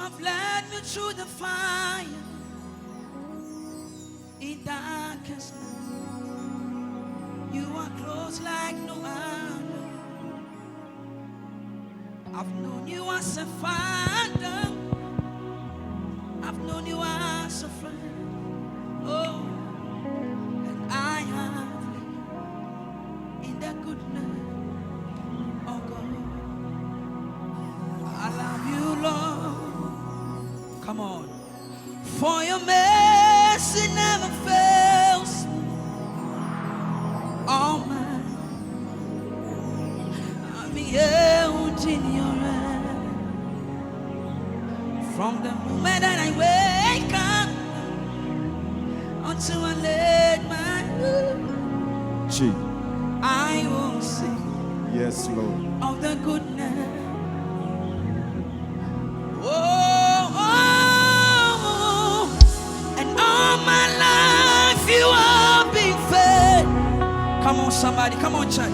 have led me through the fire in darkest night. You are close like no other. I've known you as a father. I've known you as a friend. Oh, and I have lived in the goodness of God. I love you, Lord. Come on. For your mercy never fails me. All mine. I'm held in your hand. From the moment that I wake up until I lay my head, I will sing. Yes, Lord. Of the goodness. Oh, oh, oh, and all my life you have been faithful. Come on, somebody, come on, church.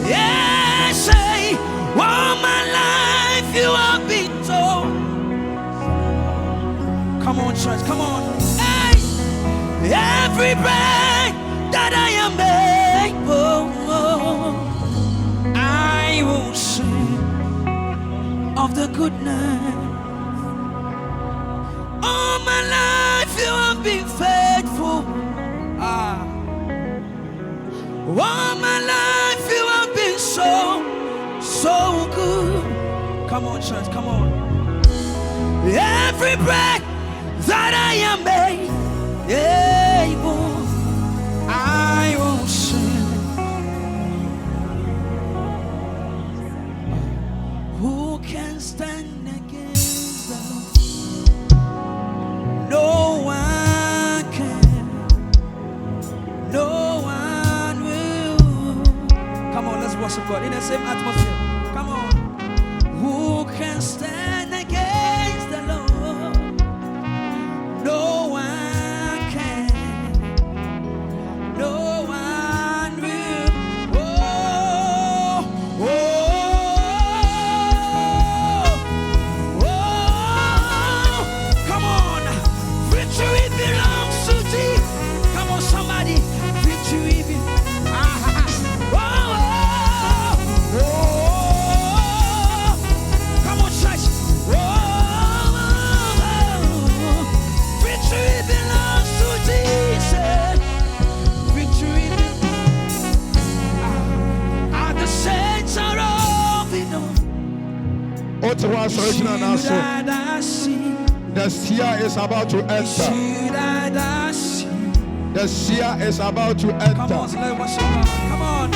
Yeah, say, all my life you have been told. Come on, church, come on. Hey, every breath that I am able, I will sing of the goodness. All my life you have been faithful. All my life you have been so good. Come on, church, come on. Every breath that I am able, I will sing. Who can stand against the Lord? No one can. No one will. Come on, let's worship God in the same atmosphere. Come on. Who can stand against the Lord? No one can. No one will. Oh, oh, oh. Come on. Victory belongs to thee. Come on, somebody. Victory belongs. Oh, oh, oh. Come on, church. Oh, victory belongs to Jesus. Victory belongs. At the center of it all. The Seer is about to enter. The Seer is about to enter. Come on, let's worship God. Come on.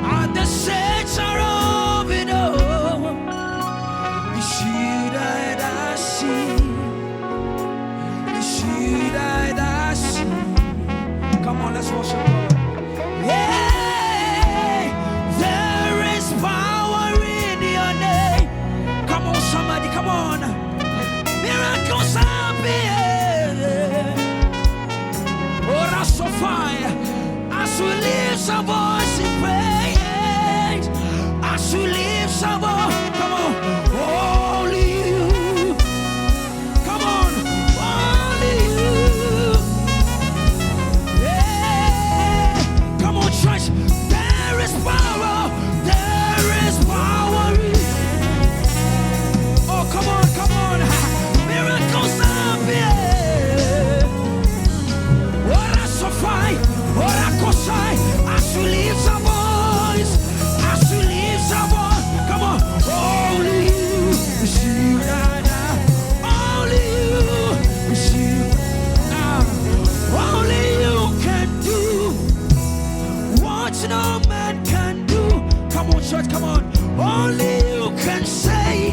At the center of it all, it's you that I see. It's you that I see. Come on, let's worship God. Yeah, there is power in your name. Come on, somebody, come on. Miracles happen. Oh, that's so fire. As we lift our voice in praise, as we lift our voice, come on, only you, come on, only you, yeah, come on, church, there is power in, oh, come on, miracles happen, oh, that's so fire, oh, that's so fire. As we lift our voice, as we lift our voice, come on, only you, it's you, only you, it's you, only you can do what no man can do. Come on, church, come on, only you can say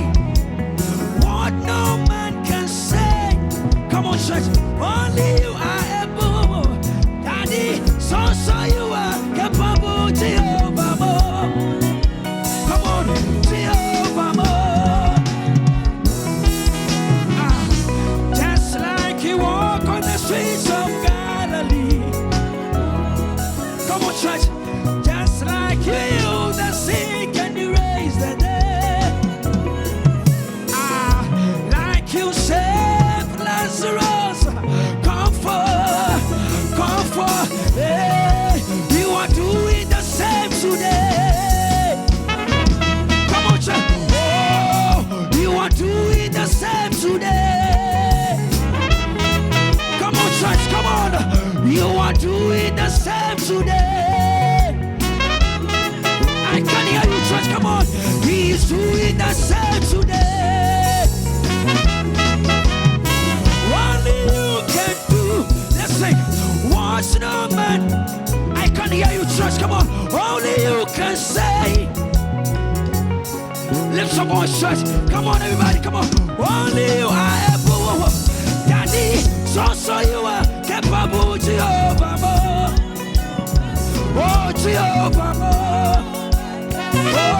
what no man can say. Come on, church, only you are able, Daddy. So you are capable, Jehovah more. Come on, Jehovah more. Just like you walk on the streets of Galilee. Come on, church. Just like you heal the sick and you raise the dead. the same today. Only you can do. Let's sing. What's no man? I can hear you, church. Come on. Only you can say. Lift some more, church. Come on, everybody. Come on. Only you are able. Daddy, so you are capable, Jehovah. Oh, Jehovah. Oh,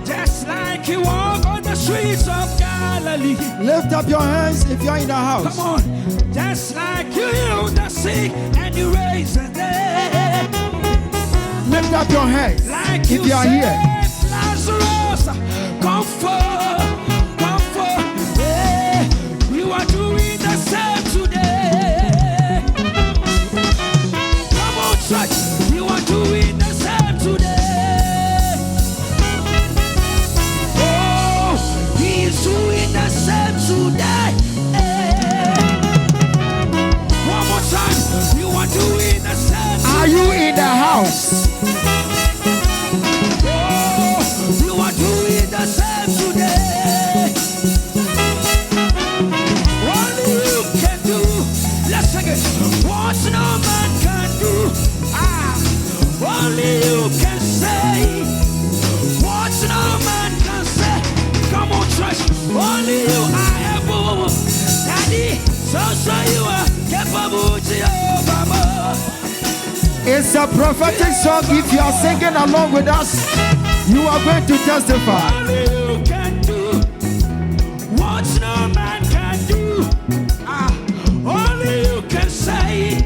just like you walk on the streets of Galilee. Lift up your hands if you're in the house. Come on. Just like you healed the sick and you raised the dead. Lift up your hands Like if you are here. Lazarus, come forth. Yeah, you are doing the same today. Come on, church, you are doing the same today. Oh, he's doing the same today. One more time, you are doing the same today. Are you in the house? Doing the same today. Only you can do. Let's sing it. What no man can do. Only you can say. What no man can say. Come on, church. Only you are able. Daddy, so you are capable. It's a prophetic song. If you are singing along with us, you are going to testify. Only you can do what no man can do. Only you can say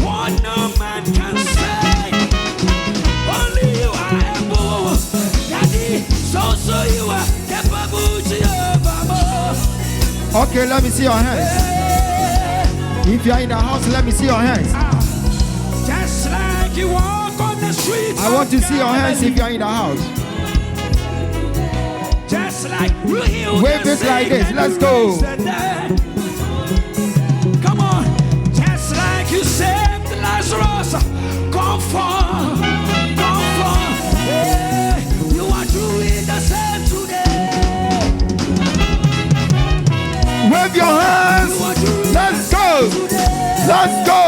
what no man can say. Only you are able. Daddy, so you are capable to your. Okay, let me see your hands. If you are in the house, let me see your hands. Just like you walk on the streets. I want to see your hands if you are in the house. Just like you heal. Wave it like this. Let's go. Come on. Just like you saved Lazarus. Come forth. Yeah, you are doing the same today. Wave your hands. Let's go. Today. Let's go.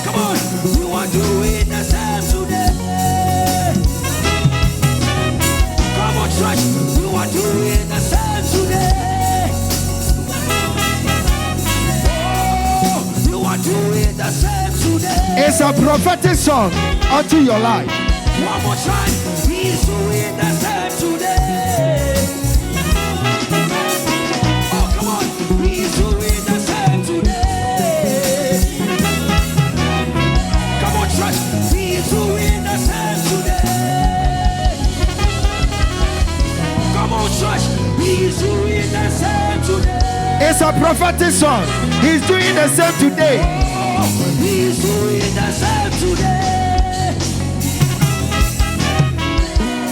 Come on. You are doing the same today. Come on, church. You are doing the same today. Oh, you are doing the same today. It's a prophetic song unto your life. One more time. He's doing the same today. Oh, come on. He's doing the same today. Come on, church. He's doing the same today. Come on, church. He's doing the same today. It's a prophetic song. He's doing the same today. Oh, he's doing the same today.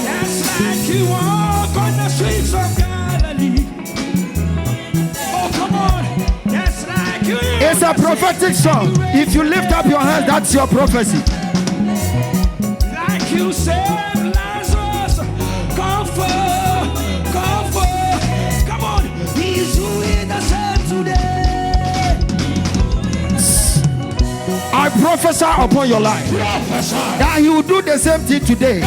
Just like you walk on the streets of Galilee. Oh, come on. Just like you. It's a prophetic song. If you lift up your hands, that's your prophecy. Like you said, Lazarus, come forth. Come on, he's doing the same today. I prophesy upon your life that he will do the same thing today.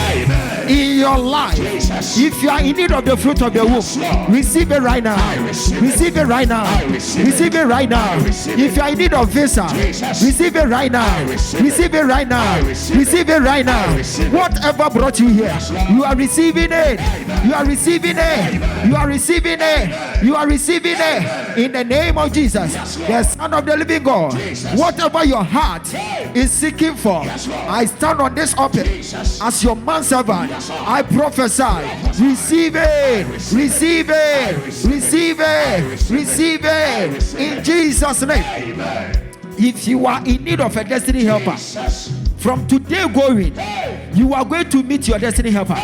In your life, if you are in need of the fruit of the womb, receive it right now. Receive it right now. Receive it right now. If you are in need of visa, receive it right now. Receive it right now. Receive it right now. Whatever brought you here, you are receiving it. You are receiving it. You are receiving it. You are receiving it. In the name of Jesus, the Son of the living God. Whatever your heart is seeking for, I stand on this altar as your manservant. I prophesy, receive it, receive it, receive it, receive it in Jesus' name. If you are in need of a destiny helper, From today going, you are going to meet your destiny helper.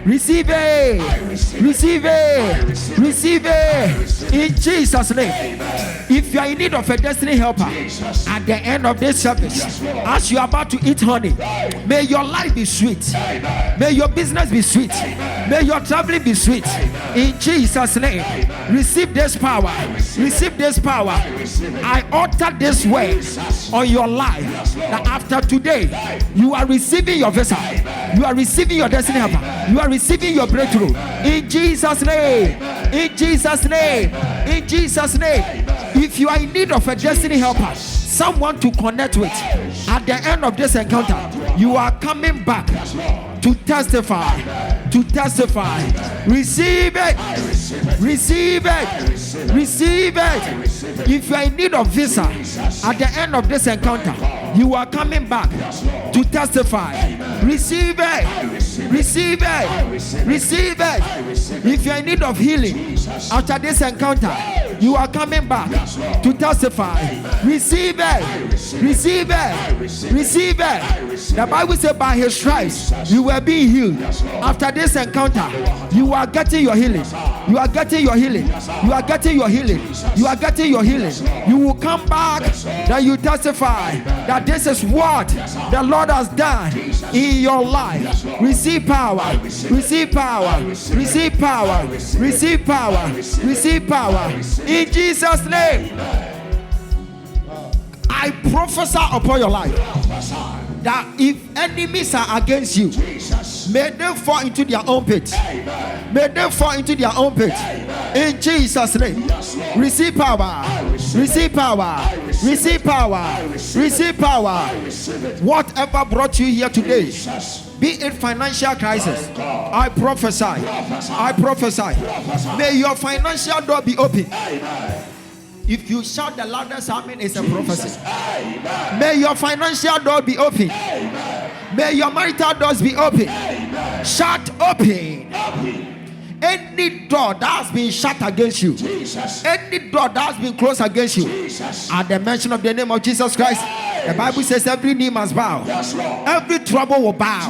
Receive it. Receive it. Receive it. In Jesus' name. If you are in need of a destiny helper at the end of this service, as you are about to eat honey, may your life be sweet. May your business be sweet. May your traveling be sweet. In Jesus' name. Receive this power. Receive this power. I utter this word on your life that after today, you are receiving your visa. You are receiving your destiny helper. You are receiving your breakthrough. In Jesus' name. In Jesus' name. In Jesus' name. If you are in need of a destiny helper, someone to connect with, at the end of this encounter, you are coming back to testify. To testify. Receive it. Receive it. Receive it. If you are in need of visa, at the end of this encounter, you are coming back to testify. Receive it. Receive it. Receive it. If you are in need of healing, after this encounter, you are coming back to testify. Receive it. Receive it. Receive it. The Bible says by his stripes you were being healed. After this encounter, you are getting your healing. You are getting your healing. You are getting your healing. You are getting your healing. You will come back, that you testify that this is what the Lord has done in your life. Receive power. Receive power. Receive power. Receive power. Receive power. In Jesus' name, I prophesy upon your life that if enemies are against you, may they fall into their own pit. May they fall into their own pit. In Jesus' name, receive power. Receive power. Receive power. Receive power. Whatever brought you here today, be it financial crisis, I prophesy. I prophesy. May your financial door be open. If you shout the loudest amen, it's a prophecy. May your financial door be open. May your marital doors be open. Shout open. Any door that has been shut against you, any door that has been closed against you, at the mention of the name of Jesus Christ, the Bible says every knee must bow, every trouble will bow,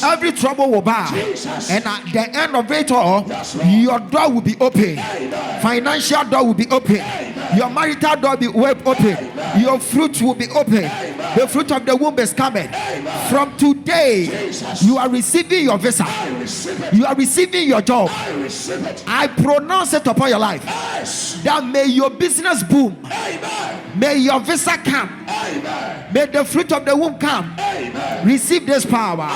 every trouble will bow, and at the end of it all, your door will be open. Financial door will be open. Your marital door will be open. Your fruit will be open. The fruit of the womb is coming. From today, you are receiving your visa. You are receiving your job. I pronounce it upon your life that may your business boom. May your visa come. May the fruit of the womb come. Receive this power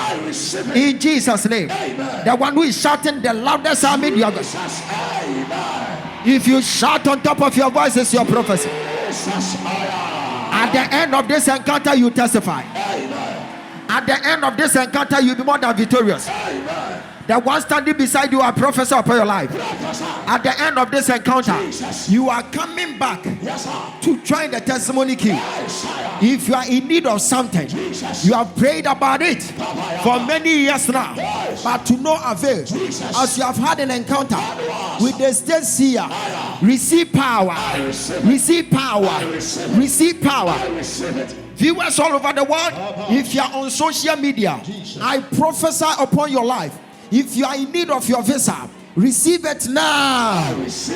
in Jesus' name. The one who is shouting the loudest amen, you are. If you shout on top of your voice, it's your prophecy. At the end of this encounter, you testify. At the end of this encounter, you'll be more than victorious. The one standing beside you, I prophesy upon your life. At the end of this encounter, you are coming back to join the testimony queue. If you are in need of something, you have prayed about it for many years now, but to no avail. As you have had an encounter with the state seer, receive power. Receive power. Receive power. Viewers all over the world, if you are on social media, I prophesy upon your life. If you are in need of your visa, receive it now.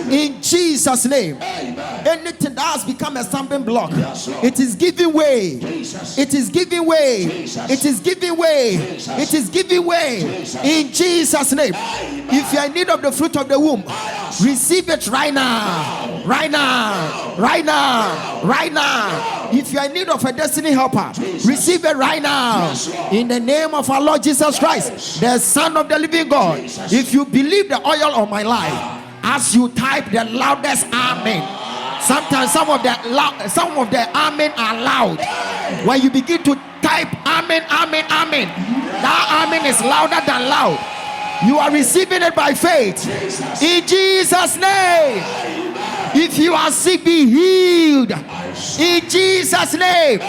In Jesus' name. Anything that has become a stumbling block, it is giving way. It is giving way. It is giving way. It is giving way. In Jesus' name. If you are in need of the fruit of the womb, receive it right now. Right now. Right now. Right now. If you are in need of a destiny helper, receive it right now. In the name of our Lord Jesus Christ, the Son of the living God. If you believe the oil on my life, as you type the loudest amen. Sometimes some of the amen are loud. When you begin to type amen, amen, amen, that amen is louder than loud. You are receiving it by faith. In Jesus' name. If you are sick, be healed. In Jesus' name.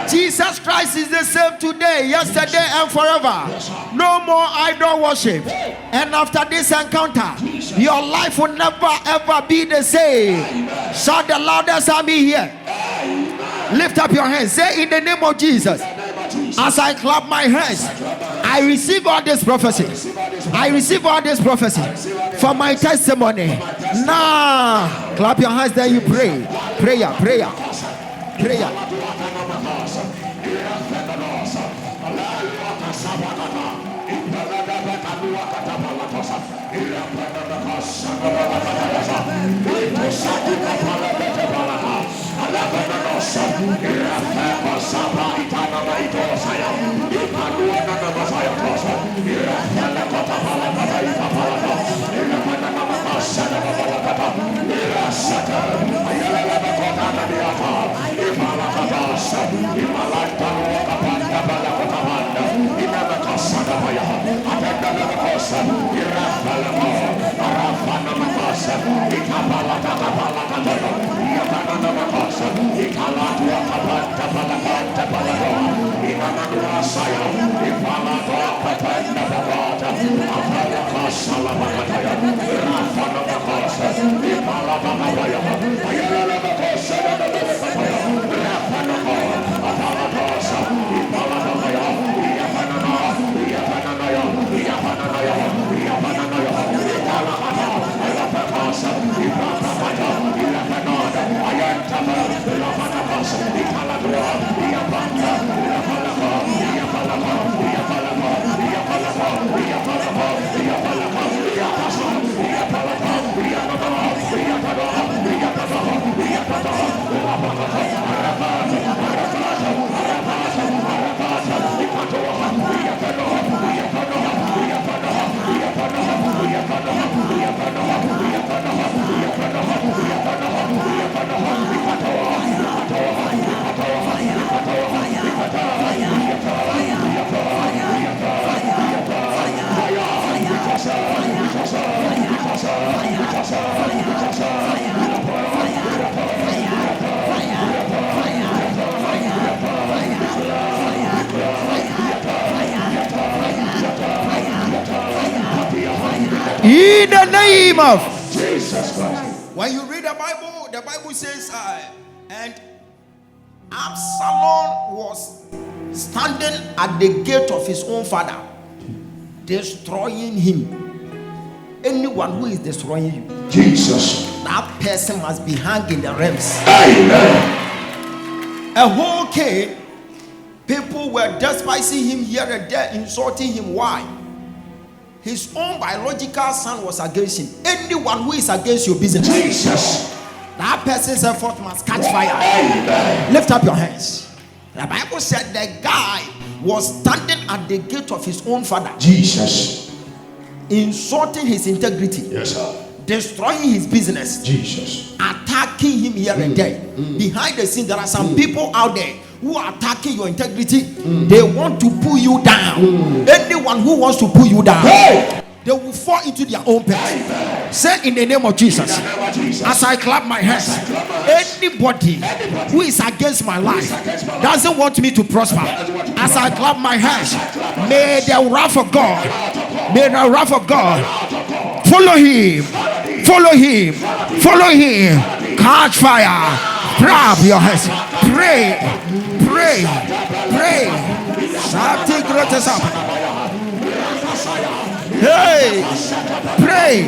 Jesus Christ is the same today, yesterday, and forever. No more idol worship. And after this encounter, your life will never ever be the same. Shout the loudest amen here. Lift up your hands. Say in the name of Jesus. As I clap my hands, I receive all this prophecy. I receive all this prophecy for my testimony. Now, clap your hands, then you pray. Prayer. In the name of Jesus Christ. When you read the Bible says, and Absalom was standing at the gate of his own father, destroying him. Anyone who is destroying you, Jesus, that person must be hanged in the realms. Amen. A whole cave, people were despising him here and there, insulting him. Why? His own biological son was against him. Anyone who is against your business, Jesus, that person's effort must catch fire. Amen. Lift up your hands. The Bible said the guy was standing at the gate of his own father, Jesus, insulting his integrity, yes, sir, destroying his business, Jesus, attacking him here and there. Behind the scene, there are some people out there who are attacking your integrity. They want to pull you down. Anyone who wants to pull you down, they will fall into their own pit. Say in the name of Jesus, as I clap my hands, anybody who is against my life, doesn't want me to prosper, as I clap my hands, may the wrath of God, follow him, catch fire. Grab your hands, pray. Something great is up. Hey, pray.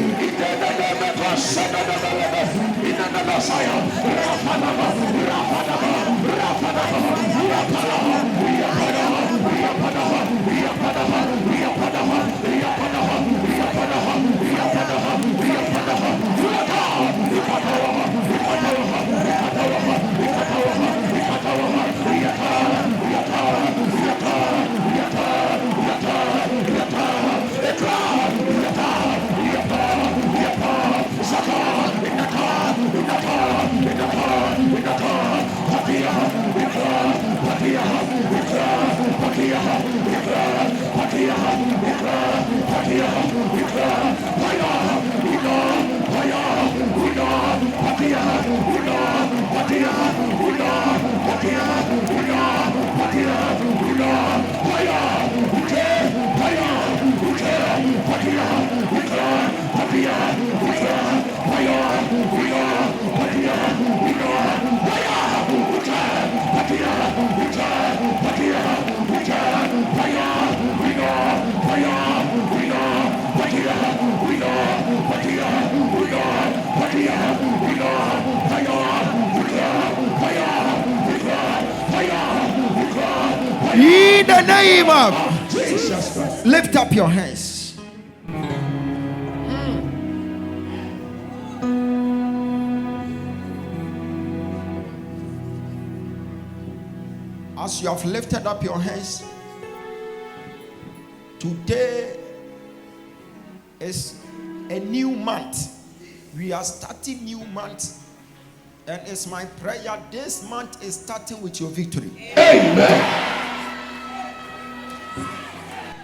We name of Jesus Christ. lift up your hands. As you have lifted up your hands, today is a new month. We are starting new month, and it's my prayer this month is starting with your victory. Amen.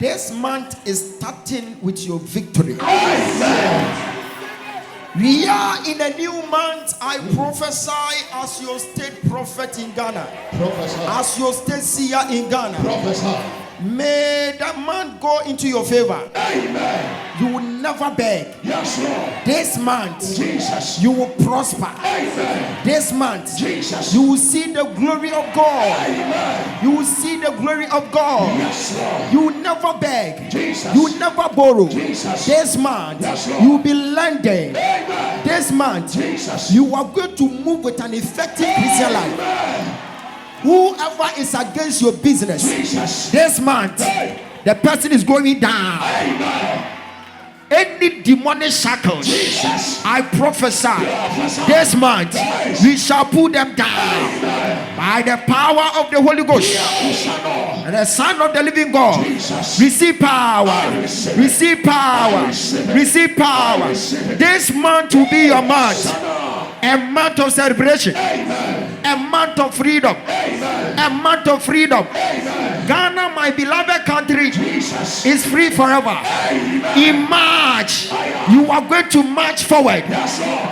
This month is starting with your victory. Amen. We are in a new month. I prophesy as your state prophet in Ghana, Prophesy. as your state seer in Ghana. Prophesy. May that month go into your favor. Amen. You will never beg. Yes, Lord. This month, Jesus. you will prosper. Amen. This month, Jesus. you will see the glory of God. Amen. You will see the glory of God. Yes, Lord. You will never beg. Jesus. You will never borrow. Jesus. This month, Yes, Lord. you will be lending. Amen. This month, Jesus. you are going to move with an effective Christian life. Amen. Whoever is against your business, Jesus. this month, the person is going down. Amen. Any demonic shackles, Jesus. I prophesy, this month we shall put them down by the power of the Holy Ghost and the Son of the living God. Jesus. Receive power, receive power, receive power. This month will be your month, a month of celebration, a month of freedom, a month of freedom. Ghana, my beloved country, Jesus. is free forever. In March, you are going to march forward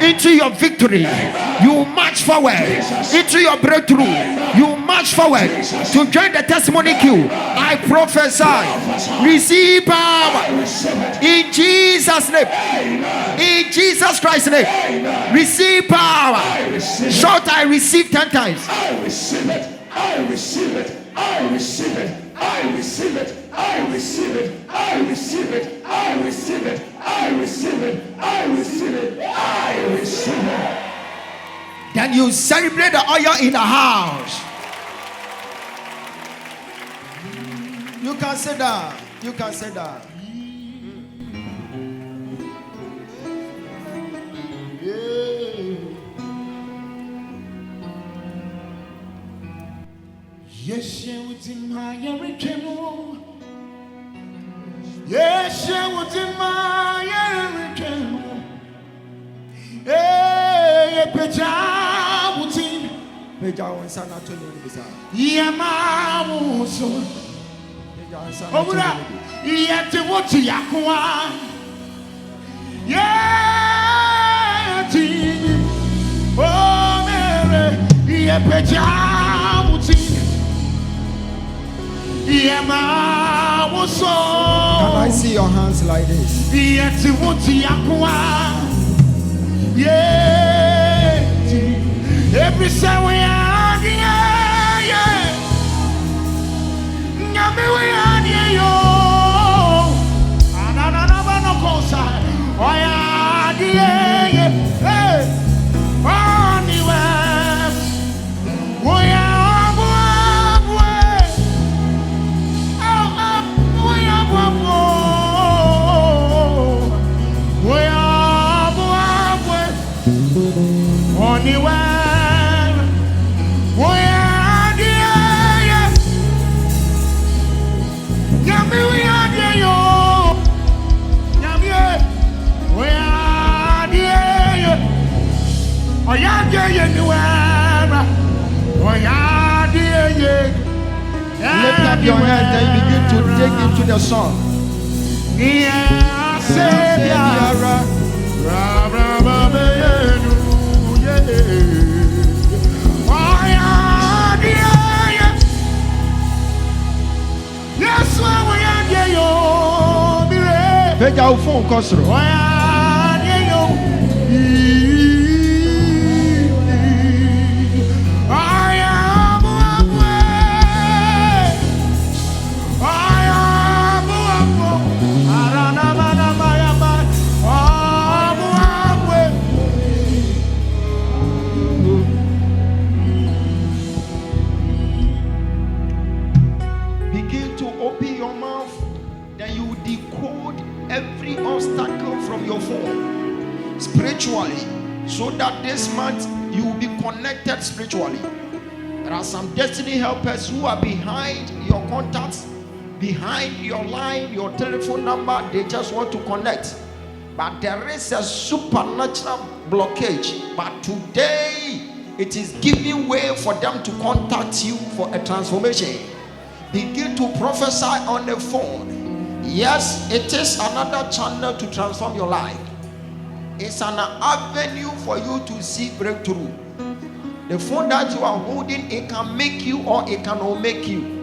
into your victory. You march forward into your breakthrough. You march forward to join the testimony queue. I prophesy, receive power in Jesus' name. In Jesus Christ's name, receive power. Shout, I receive 10 times. I receive it. I receive it. I receive it. I receive it. I receive it. I receive it. I receive it. I receive it. I receive it. I receive it. Then you celebrate the oil in the house. You can sit down. You can sit down. Yes, you would in my hurricane. Yes, you would in my hurricane. Hey, Pejawutin. Yamamuso. Obura, yet what Yakwa. Yet, oh, Mary, Pejawutin. Can I see your hands like this? Yet, what Yakwa. Yeah, every time we are here, yeah, we are here, yo. Another no cosa, oh yeah, yeah, hey, anywhere, we are, anywhere, we are here, Yami, we are here, yo. Yami, we are here. Oh, yeah, anywhere. Oh, yeah, Lift up your hands and begin to dig into the song. Yeah, Savior. Veja o phone, Costro. open your mouth, then you decode every obstacle from your phone spiritually, so that this month you will be connected spiritually. There are some destiny helpers who are behind your contacts, behind your line, your telephone number. They just want to connect, but there is a supernatural blockage. But today it is giving way for them to contact you for a transformation. Begin to prophesy on the phone. Yes, it is another channel to transform your life. It's an avenue for you to see breakthrough. The phone that you are holding, it can make you or it cannot make you.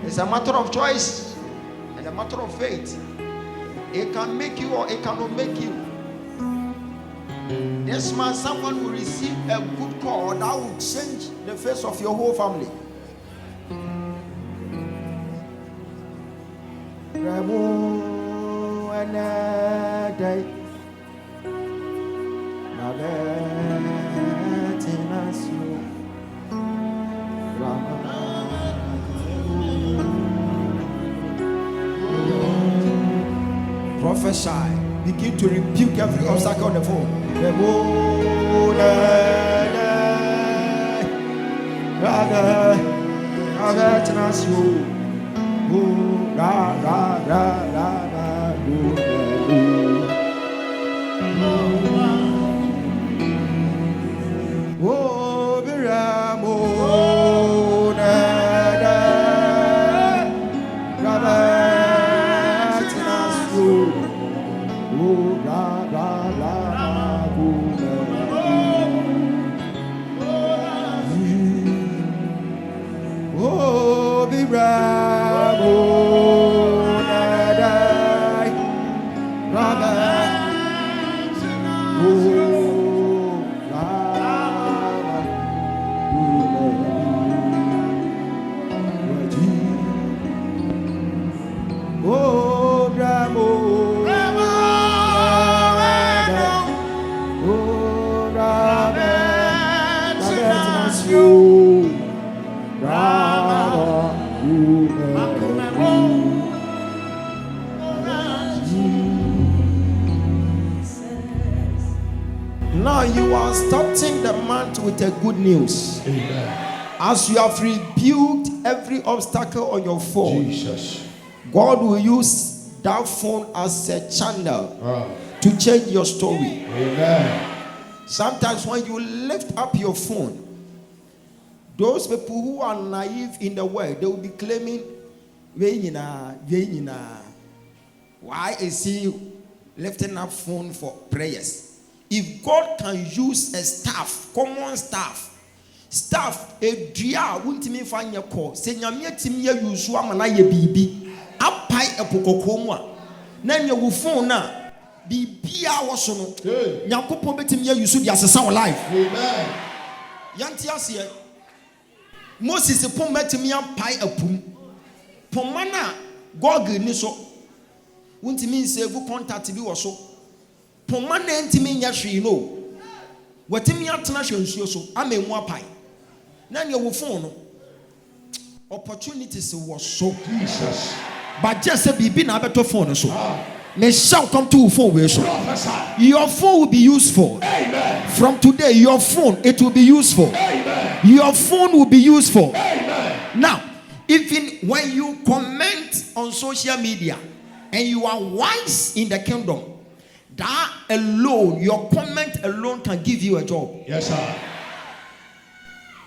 It's a matter of choice and a matter of faith. It can make you or it cannot make you. This man, someone will receive a good call that will change the face of your whole family. Prophesy. Begin to rebuke every obstacle on the phone. Now you are starting the month with a good news. Amen. As you have rebuked every obstacle on your phone, Jesus. God will use that phone as a channel to change your story. Amen. Sometimes when you lift up your phone, those people who are naive in the world, they will be claiming, why is he lifting up phone for prayers? If God can use a staff, common staff, a dria won't mean find your call. Say Yamia Timia use Wamanaya BB. Up pie a pococomo. Then you will phone now. Be was so. Yakupo betimia you should as a sound life. Amen. Yantias here. Moses a pom betimia pie a pum. Pomana Gog niso. Won't mean say who contact you or so. Pomana ntimi nyahwe no watimi atena hwensuo so amemu apai na ne wo phone no opportunities was so Jesus, but just say bibi na abeto phone so me shall come to phone we so your phone will be useful. Amen. From today your phone, it will be useful. Amen. Your phone will be useful. Amen. Now even when you comment on social media and you are wise in the kingdom, that alone, your comment alone can give you a job. Yes, sir.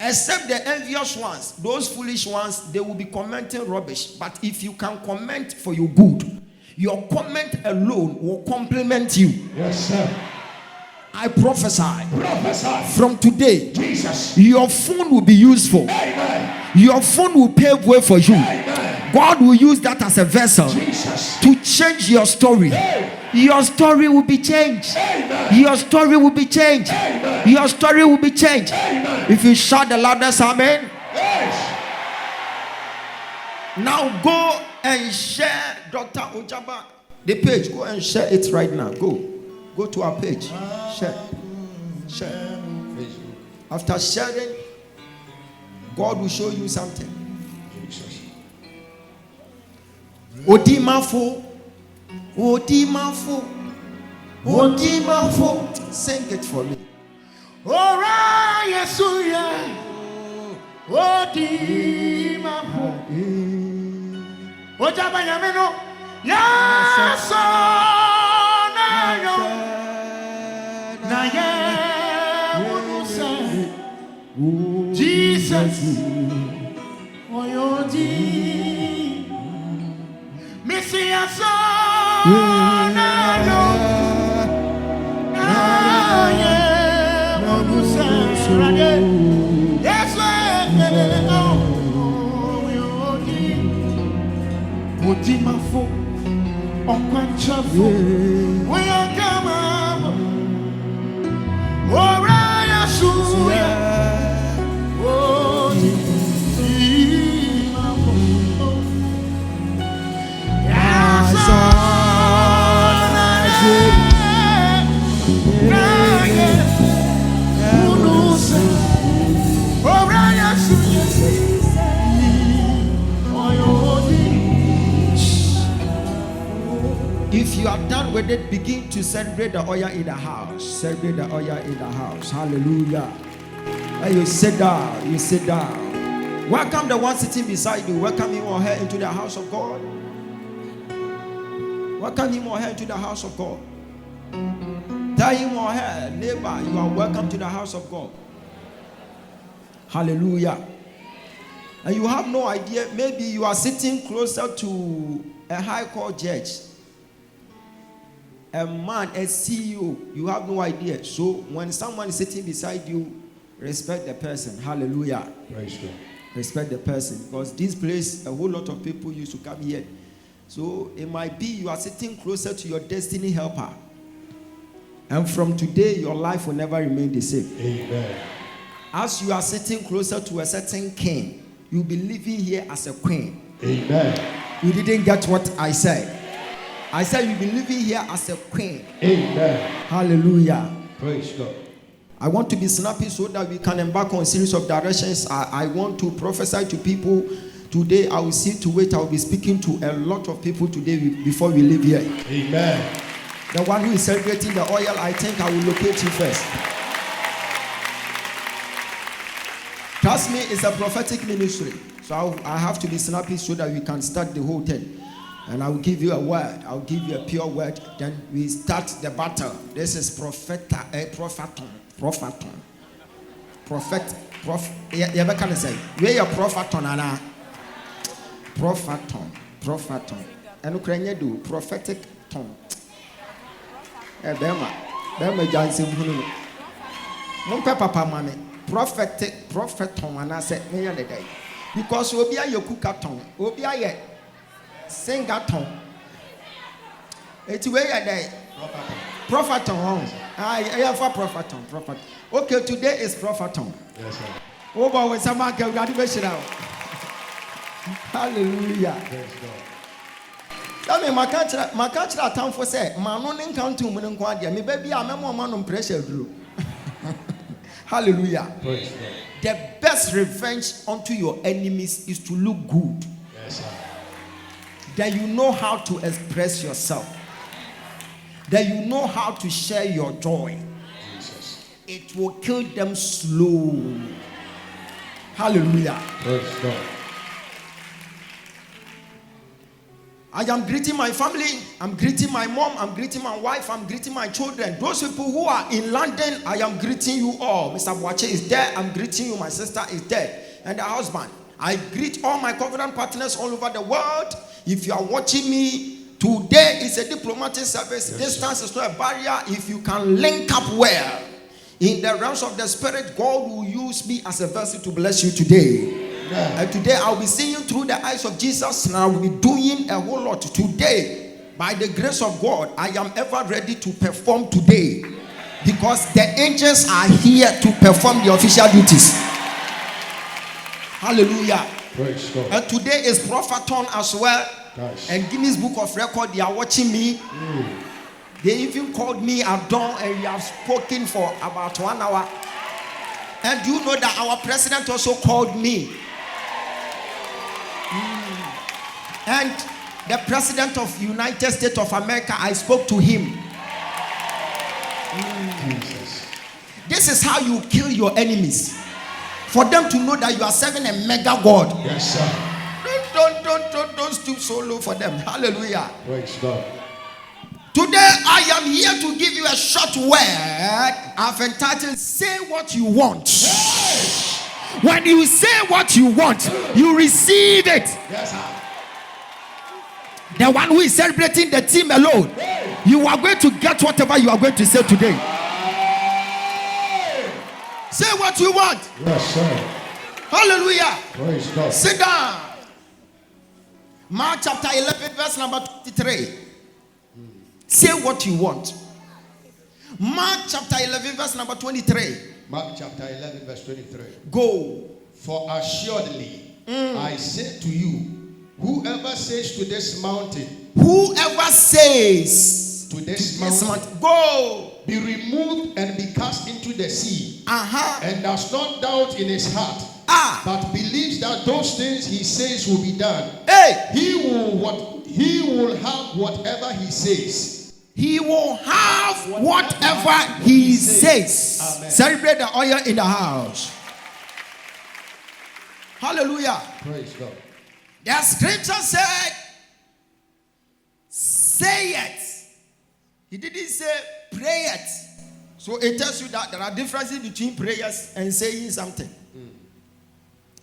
Except the envious ones, those foolish ones, they will be commenting rubbish. But if you can comment for your good, your comment alone will compliment you. Yes, sir. I prophesy. Prophesy. From today, Jesus, your phone will be useful. Amen. Your phone will pave way for you. Amen. God will use that as a vessel Jesus, to change your story. Hey. Your story will be changed. Amen. Your story will be changed. Amen. Your story will be changed. Amen. If you shout the loudest amen. Yes. Now go and share Dr. Ojaba the page. Go and share it right now. Go to our page. Share. After sharing, God will show you something. Jesus. Odimafo. Odimafo. Odimafo. Sing it for me. Ora Yesuya. Odimafo. Ojabanyameno. Yasonayo. Naye unusa. Jesus. Oyodi. Messiah sonayo. Naye unusa. Yes, Odimafo, Okwanchafo, Oyakama, Oraya Suya, Odimafo, Yasanaje, Unusa, Oraya Suya. If you are done with it, begin to celebrate the oil in the house. Celebrate the oil in the house. Hallelujah. And you sit down. You sit down. Welcome the one sitting beside you. Welcome him or her into the house of God. Welcome him or her into the house of God. Tell him or her, neighbor, you are welcome to the house of God. Hallelujah. And you have no idea, maybe you are sitting closer to a high court judge, a man, a CEO, you have no idea. So when someone is sitting beside you, respect the person. Hallelujah. Praise God. Respect the person, because this place, a whole lot of people used to come here. So it might be you are sitting closer to your destiny helper, and from today your life will never remain the same. Amen. As you are sitting closer to a certain king, you'll be living here as a queen. Amen. You didn't get what I said. I said you'll be living here as a queen. Amen. Hallelujah. Praise God. I want to be snappy so that we can embark on a series of directions. I want to prophesy to people today. I will see to it. I will be speaking to a lot of people today before we leave here. Amen. The one who is celebrating the oil, I think I will locate you first. Trust me, it's a prophetic ministry. So I have to be snappy so that we can start the whole thing. And I will give you a word. I will give you a pure word. Then we start the battle. This is propheton. You ever can say, where your propheton ana? Propheton. And Ukraine do prophetic tongue. Bema Johnson. Mumpe papa mame. Propheton and I said, me and the day. Because Obia Yokukaton, Obia ye sing a tongue. It's way a day. Propheton. I have a propheton. Okay, today is propheton. Yes, sir. Oh, but when someone can graduation out. Hallelujah. Praise God. Tell me, my country at town for say, Manon encounter Munquadia, me baby, I'm a man on pressure group. Hallelujah. Praise God. The best revenge unto your enemies is to look good. Yes, sir. That you know how to express yourself. That you know how to share your joy. Jesus. It will kill them slow. Hallelujah. Praise God. I am greeting my family. I'm greeting my mom. I'm greeting my wife. I'm greeting my children. Those people who are in London, I am greeting you all. Mr. Boache is there. I'm greeting you. My sister is there. And the husband. I greet all my covenant partners all over the world. If you are watching me, today is a diplomatic service. Yes, distance is not a barrier. If you can link up well in the realms of the spirit, God will use me as a vessel to bless you today. And today I'll be seeing through the eyes of Jesus, and I will be doing a whole lot today. By the grace of God, I am ever ready to perform today, because the angels are here to perform the official duties. Hallelujah. Praise God. And today is Propheton as well. Nice. And Guinness Book of Record, they are watching me. They even called me at dawn, and we have spoken for about 1 hour. And do you know that our president also called me? And The president of United States of America, I spoke to him. Jesus. This is how you kill your enemies. For them to know that you are serving a mega God. Yes, sir. Don't stoop so low for them. Hallelujah. Praise God. Today I am here to give you a short word. I've entitled, say what you want. Hey. When you say what you want, you receive it. Yes, sir. The one who is celebrating the team alone, you are going to get whatever you are going to say today. Say what you want. Yes, sir. Hallelujah. Praise God. Sit down. Mark chapter 11 verse number 23. Say what you want. Mark chapter 11 verse number 23. Mark chapter 11 verse 23. Go. For assuredly I say to you, whoever says to this mountain, Whoever says to this mountain, go, be removed and be cast into the sea, uh-huh, and does not doubt in his heart, but believes that those things he says will be done, hey, he will have whatever he says. He will have whatever he says. Amen. Celebrate the oil in the house. Hallelujah. Praise God. The scripture said, say it. He didn't say pray it. So it tells you that there are differences between prayers and saying something.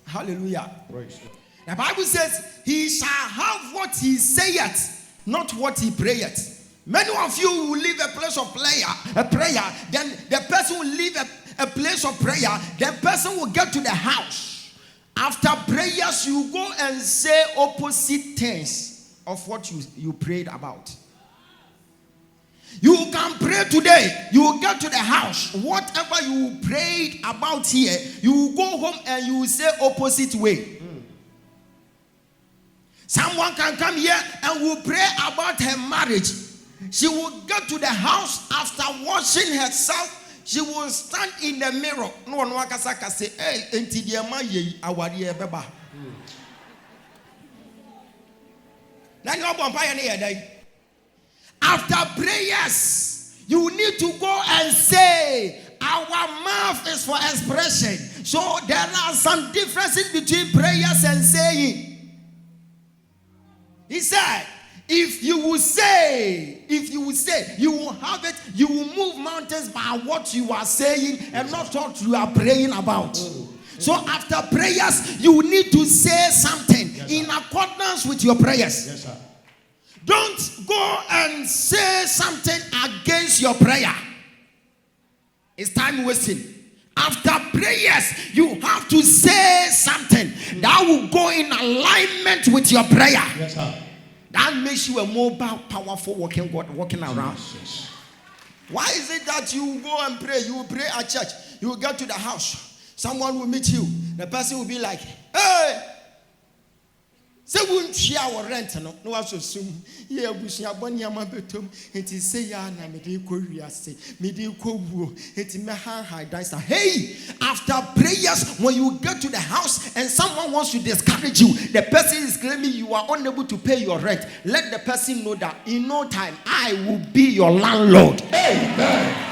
Hallelujah. Praise God. The Bible says, he shall have what he saith, not what he prayeth. Many of you will leave a place of prayer, then the person will leave a place of prayer, the person will get to the house. After prayers, you go and say opposite things of what you prayed about. You can pray today, you will get to the house, whatever you prayed about here, you will go home and you will say opposite way. Someone can come here and will pray about her marriage. She will get to the house after washing herself. She will stand in the mirror. No one can say, hey, enti diema ye awari ebeba. After prayers, you need to go and say, our mouth is for expression. So there are some differences between prayers and saying. He said, if you will say, you will have it, you will move mountains by what you are saying and not what you are praying about. So after prayers, you need to say something in accordance with your prayers. Yes, sir. Don't go and say something against your prayer. It's time wasting. After prayers, you have to say something that will go in alignment with your prayer. Yes, sir. That makes you a mobile, powerful walking around. Jesus. Why is it that you go and pray? You will pray at church. You will get to the house. Someone will meet you. The person will be like, hey, say won't share our rent. No one assume. Yeah, we share one yama betum. It is say ya na medical say medical woo. It me high dice. Hey, after prayers, when you get to the house and someone wants to discourage you, the person is claiming you are unable to pay your rent. Let the person know that in no time I will be your landlord. Amen.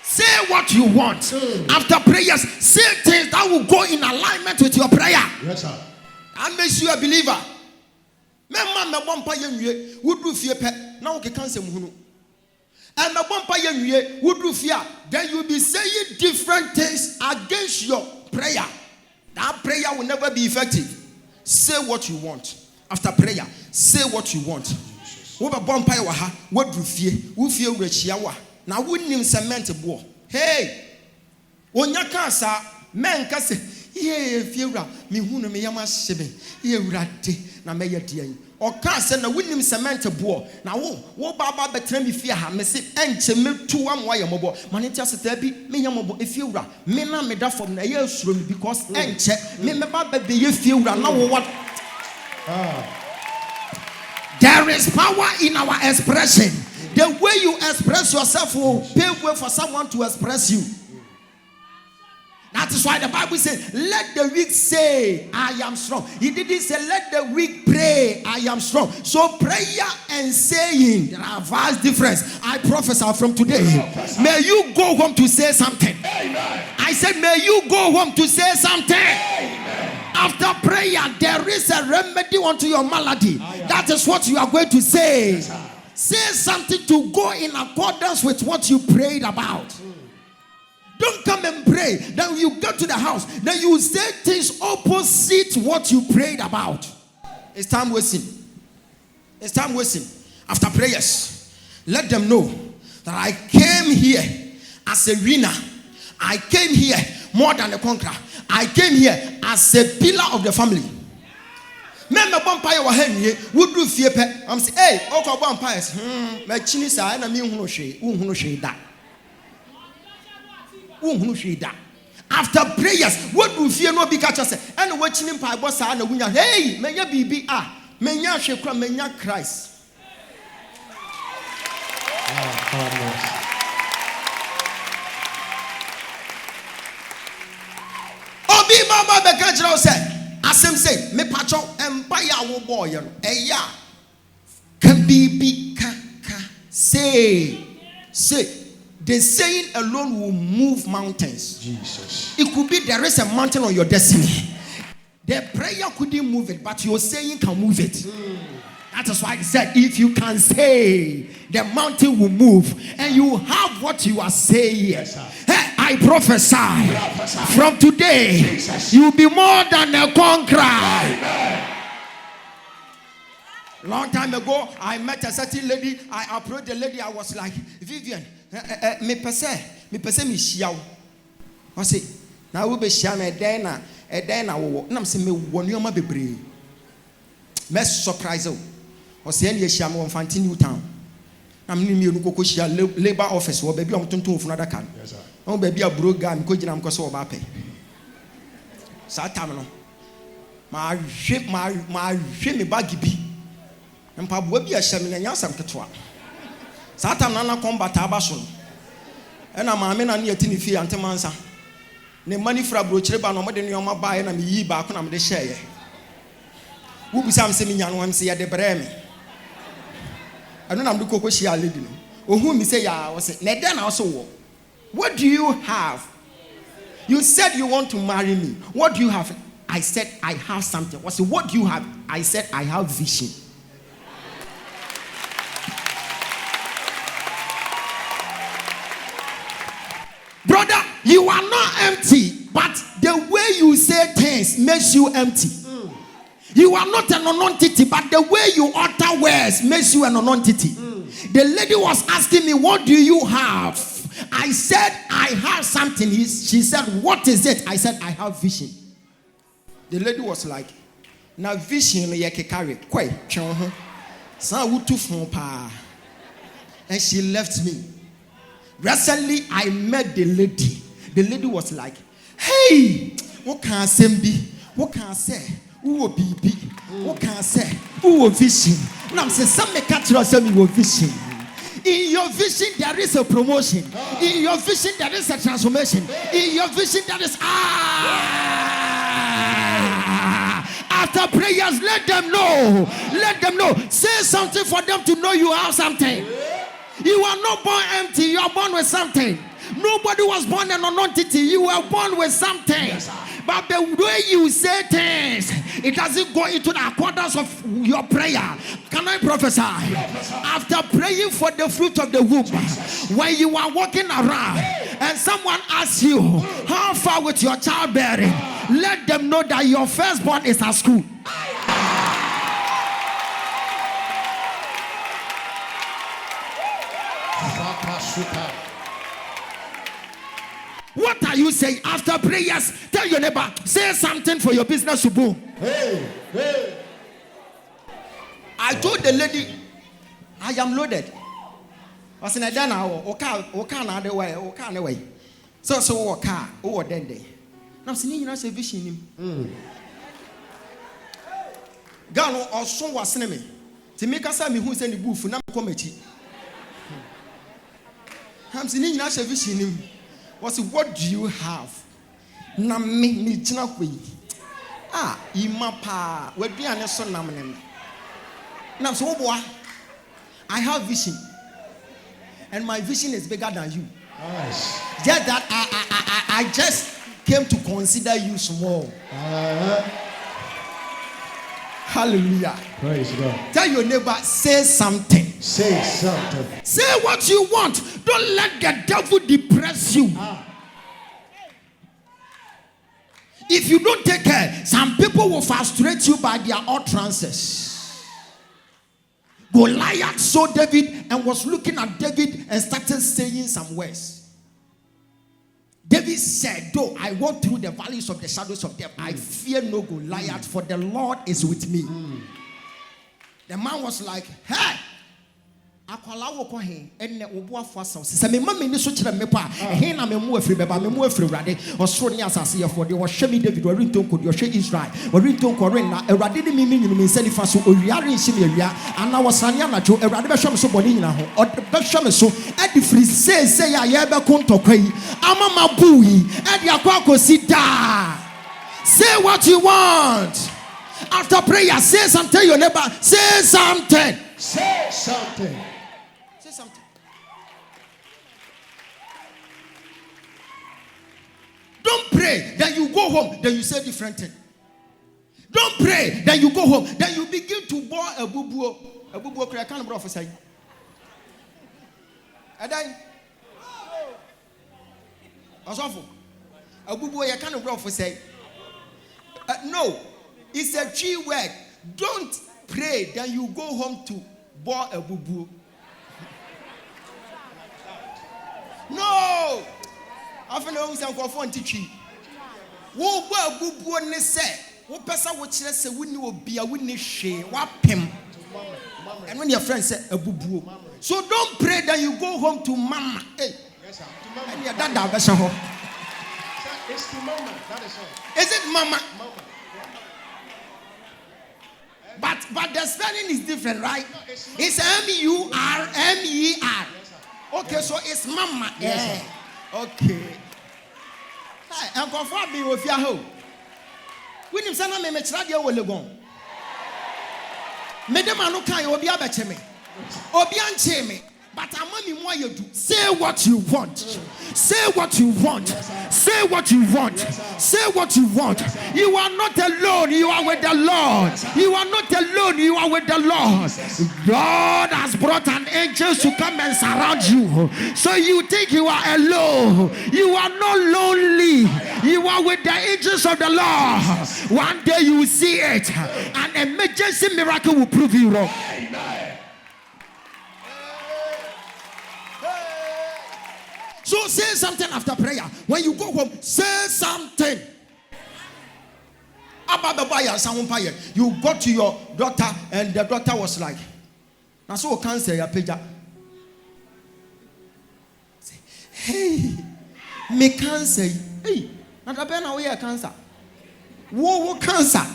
Say what you want. After prayers, say things that will go in alignment with your prayer. Yes, sir. And makes you a believer. Memma me bompa yenwie wudru fie pe na wo keka nsem hunu. And me bompa yenwie wudru fie, then you be saying different things against your prayer. That prayer will never be effective. Say what you want. After prayer, say what you want. Wo be bompa ye wa ha, wudru fie, wo fie wurachia wa. Na wunnim cement bo. Hey! Onya ka sa men ka se yeah, fiera, me hunu me yama shebe. Yeah, rade na me ye dia. O ka se na winim cement bo. Na wo baba betra me fie ha me se enche me tu am wa ye mobo. Manitia seta bi me yamobo e fiera. Me na me da from na ye asuro me because enche me baba be ye fiera na wo what. There is power in our expression. The way you express yourself will pave way for someone to express you. That is is why the Bible says, let the weak say, I am strong. He didn't say, let the weak pray, I am strong. So prayer and saying, there are vast difference. I prophesy from today. May you go home to say something. Amen. I said, may you go home to say something. Amen. After prayer, there is a remedy unto your malady. That is what you are going to say. Yes, say something to go in accordance with what you prayed about. Don't come and pray. Then you go to the house. Then you say things opposite what you prayed about. It's time wasting. It's time wasting. After prayers, let them know that I came here as a winner. I came here more than a conqueror. I came here as a pillar of the family. Remember, vampire were here. Would do fear pet? I'm saying, hey, okay, vampires. My chin sa and I mean, who shade that. After prayers, what do fear no be catch us? And watching him pie boss and a winner. Hey, may ya be may ya shake from may ya Christ. Obi mama be catch us say. Asem say, me pacho empire wo boy no. Eya. Can be say. The saying alone will move mountains. Jesus. It could be there is a mountain on your destiny. The prayer couldn't move it, but your saying can move it. That is why he said, if you can say, the mountain will move. And you have what you are saying. Yes, hey, I prophesy. From today, Jesus. You will be more than a conqueror. Amen. Long time ago, I met a certain lady. I approached the lady. I was like, Vivian, me pese me shia. I say, now we be shia me dena wo. Na me say me wonu yoma bebre. Me surprise o. O say any shia me Fanti New Town. Na me ni enu koko shia labor office wo baby am tonton ofuna da kan. Yes sir. O baby abro ga me ko gina me ko so oba pe. Sa tam no. Ma hwe me bag bi. Mpa bo bi a hyem na nyasam ketwa. Satam na combat abaso. E na maame na ne ati ne fie antemansa. Ne mani fra brochire ba no mo de ne oma ba na me yi ba ko na me de hyeye. Wo bi sam se me nya no am se ye de breme. Anu na me kokko hia lady no. Ohu mi say ya wo se na de na so wo. What do you have? You said you want to marry me. What do you have? I said I have something. What do you have? I said I have vision. Brother, you are not empty, but the way you say things makes you empty. You are not an non-entity, but the way you utter words makes you an non-entity. The lady was asking me, what do you have? I said, I have something. She said, what is it? I said, I have vision. The lady was like, na vision ye ke carry kwai twon ho. Sa wutu fon pa. And she left me. Recently, I met the lady. The lady was like, hey, what can I say? What can I say? Who will be? What can I say? Who will vision? And I'm saying, some may catch us and will vision. In your vision, there is a promotion. In your vision, there is a transformation. In your vision, there is after prayers, let them know. Let them know. Say something for them to know you have something. You are not born empty. You are born with something. Nobody was born an non-entity. You were born with something. Yes, but the way you say things, it doesn't go into the accordance of your prayer. Can I prophesy? After praying for the fruit of the womb, when you are walking around and someone asks you, how far with your childbearing? Let them know that your firstborn is at school. What are you saying after prayers? Tell your neighbor, say something for your business to boom. Hey. I told the lady, I am loaded. I said, I can't wait. So car, then day. Now, seeing you say vision. Gano or so was enemy. To make us me who's in the booth for now committee. I'm seeing you say vision. What do you have? na me jina kwe ima pa waduane so nam ne na so boa I have vision and my vision is bigger than you. Nice. Just that I just came to consider you small. Hallelujah. Praise God. Tell your neighbor, say something. Say something. Say what you want. Don't let the devil depress you. If you don't take care, some people will frustrate you by their utterances. Goliath saw David and was looking at David and started saying some words. David said, though I walk through the valleys of the shadows of death, I fear no Goliath, for the Lord is with me. The man was like, hey, akwala wo ko he enne obo afo asaw se me mama ni so kire me pa he na me mu afiri beba me mu afiri urade osoro ni asase ye fo de wo hwe mi David wo rinton ko de hwe Israel wo rinton ko ren na urade ni mi nyinu me nsani fa so owiare nshi me awia ana wo sane anacho urade be hwe me so boni nyina ho be hwe me so edi free say ya ye be ko ntokwa yi ama mabu yi edi akwa akosi da. Say what you want. After prayer, say something. Tell your neighbor, say something. Say something. Say something. Don't pray, then you go home, then you say different thing. Don't pray, then you go home, then you begin to boil a bubuo. A bubuo kra kan bro for say. Adan. Osofo. A bubuo ye kan bro for say. No. It's a tree word. Don't pray, then you go home to boil a bubu. No. After no one go for tree. Wo boil a bubu ne say. Wo person wo kire say we ni obi a we ni hwe wapem. And when your friend say a bubu. So don't pray, then you go home to mama. Hey. Yes, sir. To mama. And your dad version ho. It's to mama. That is all. Is it mama? Mama. But the spelling is different, right? No, it's M-U-R-M-E-R. Yes, sir. Okay, so it's mama. Yes, Yeah. Okay. Hi, I'm confirmed me with your home. We need to me metradia will go. Madam, I don't care. Obi abeche me. Obi anche me. But I'm only more you do. Say what you want. Say what you want. Say what you want. Say what you want. You are not alone. You are with the Lord. You are not alone. You are with the Lord. God has brought an angel to come and surround you. So you think you are alone. You are not lonely. You are with the angels of the Lord. One day you will see it. An emergency miracle will prove you wrong. So say something after prayer. When you go home, say something. You go to your daughter and the daughter was like, "Now so cancer your page." Hey, me cancer. Hey, now the pen away cancer. Whoa, cancer.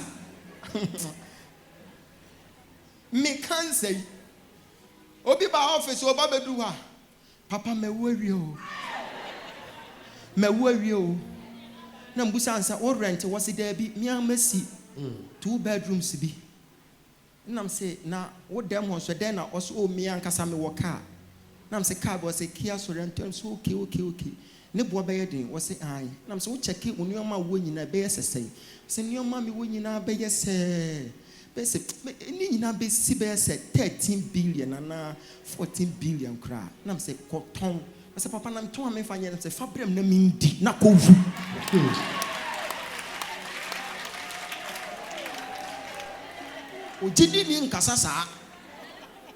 Me cancer. Obi ba office oba bedu ha. Papa me worry o. Me worry o. Na mbusa ansa o rent was there bi me amasi 2 bedrooms bi. Na say na wo dem ho so den na oso o me ankasa me wo car. Na say car bo say Kia so rent so okay. Ne bo be yedin wo say ai. Na say wo check unioma wo nyina be yesesei. Say unioma me wo nyina be yese. Be say ni nyina be si be yese 13 billion and 14 billion cra. Na say koton. I say papa na mto am fa nyɛ say fabrem na mindi na kovu. Ojidi ni nkasa saa.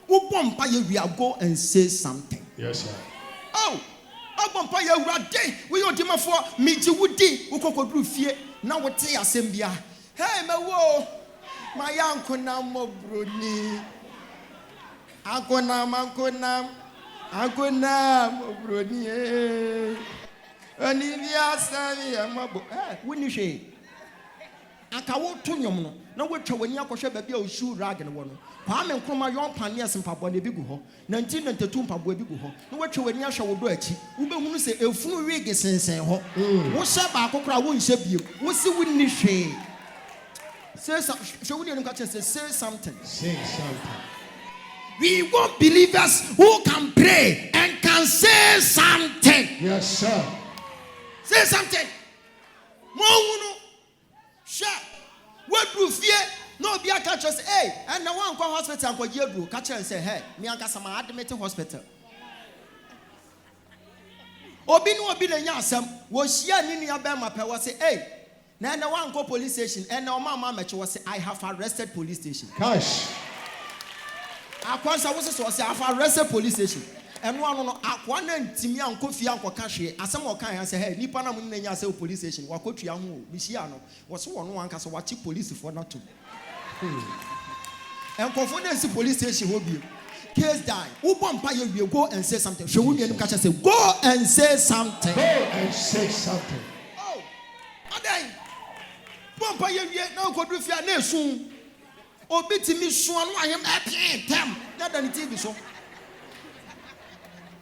Wo bompa ye we go and say something. Yes, sir. Oh, bompa ye urade we odimafo miji wudi wo kokoduru fie na wo te asem bia. Hey mewo my yanko na mo broni. Akona mo broni Oni bia sami amabo. Woni hwe. Aka wo to nyom no. na wotwa wani akɔhwɛ baabi a osu rag no wɔ no Kwame Nkrumah yon paneas mpaboa na bi gu hɔ 1992 mpaboa bi gu hɔ na wotwa wani ahwɛ wo do akyi wobɛhunu sɛ efunu wig sensen hɔ wo hyɛ baako kora wo nhyɛ bio wo si wonni hwee say something. We want believers who can pray and can say something. Yes, sir. Say something. Sure. What do fear? No, be a catch us. Hey, and now one go hospital and go you catch and say, hey, me and Kasama admit to hospital. Obinu obinu nyasam was here nini abema pe was say, hey. Now one go police station and now mama was say I have arrested police station. Gosh. I have arrested police station. And one no akwana ntimi anko fie anko ka hwe asem o kan say hey nipa na mun nya say police station wakotua ho bi hia no wo so wono anka so wachi police for na to. And confidence police station ho bi case die ubo mpa ye wie go and say something hwe wonu enu ka say go and say something. Go and say something. Oh adai pompa ye wie na ko du fia na esun obi timi sun anu ahem tem na da ni TV so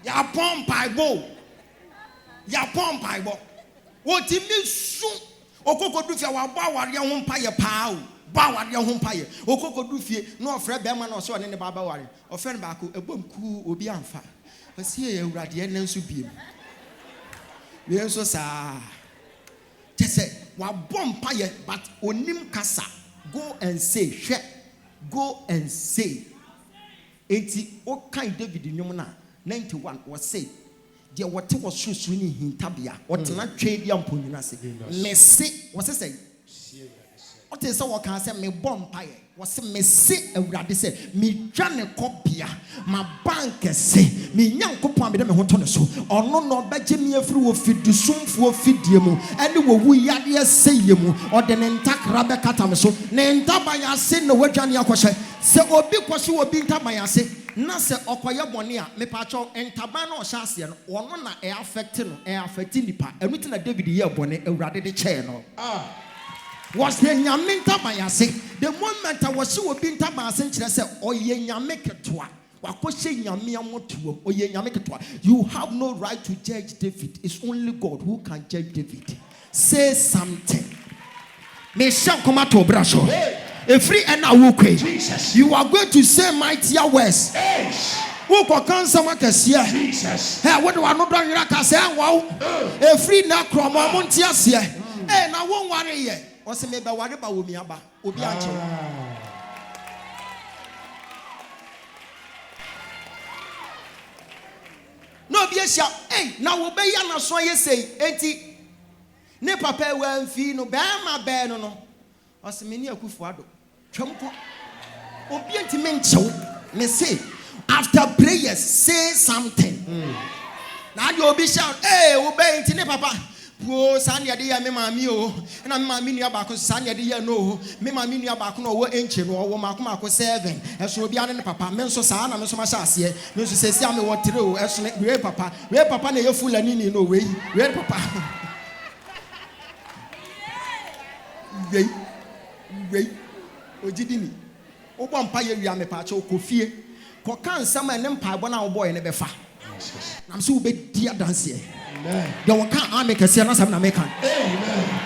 ya pompa ibo wo timi sun okoko du fia wa ba ware ho mpa ye pa o ba ware ho mpa ye okoko du fie na ofre be ma na so ne ba ware ofre ba ko ebom ku obi amfa osie ye awurade e nanso biem we enso sa say wa bompa ye but onim kasa go and say hwe go and say enti o kan David nyom na 91 was say there what was shoes ni hintabia what na twa dia mponyina se me se was say what is so kan say me bompa ye was me se awurade say me dwa ne kopia ma bank se me nyankopon me de me ho to ne so ono no beje me afiri wo fidusumfo fidie mu ene wo wu yade aseye mu ode ne ntakra be kata me so ne ntabanya se no wadwane akohye se obi kwose obi ntabanya se na se okoye bone a me pa cho ntaban na o hya ase no ono na e affect nipa enu ti na David ye bone awurade de che no was the nyaminta bayase the moment I was so obi ntabanse nkire se oye nyame ketwa wakoshe nyame amotuo oye nyame ketwa you have no right to judge David. It's only God who can judge David. Say something. Me shall come out to brasho a free and Jesus, you are going to say mightier words. Who can someone can see Jesus? Hey, what do I know? Don't say wow a free na kromo montias here. Hey, now won't worry here. What's the maybe worry about me aba obi anche. No be sha. Hey, now obey ya na so ye say enti ne papa we amfi no be ma be no no. What's me ni akufo ado. Twamko. Obi enti me nchew. Me say after prayers say something. Now you obi shout, hey, obey enti ne papa. Wo sanya de ya me mami o na me mami nua ba ko sanya de ya no me mami nua ba ko no wo enche no wo makoma 7 eso obi ane ne papa me nso saa na me nso ma sha ase me nso sesi ame wo 3 o eso ne we papa na ye fulani ni no we papa we ojidi ni wo bo mpa ye wi ame pa cha okofie ko kan sama ne mpa bo na wo boy ne be fa nam so be dia dance here. Amen. You can't make a say na sam na make. Amen.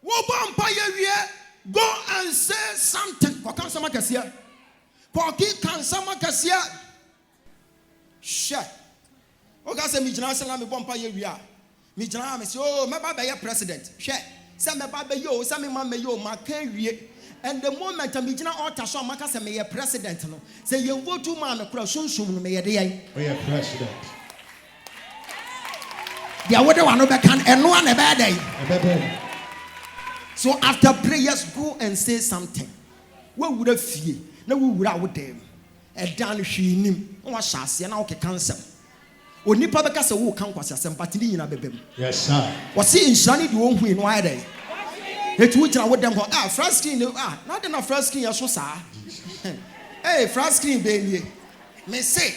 Wo bompa ye wie go and say something. Ko kan sama kase. Ko ki kan sama kase. Sure. O ga say mi jina say na me bompa ye wie a. Mi jina me say oh me ba be ye president. Sure. Say me ba be yo, say me ma me yo ma kan wie. And the moment I'm beginning altar so maka say me president no say you vote to man kura sunsun no me ye dey we president dia wode wa no be kan eno an e be dey so after prayers go and say something we wura fie na we wura wo dem e dan hwe nim wa hyase na wo ke cancel onipa be ka say wo kan kwase asem but ni nyina bebem yes sir what see inshani de wo hu no aye dey it which I would them first screen not enough first screen so sa hey first screen baby me say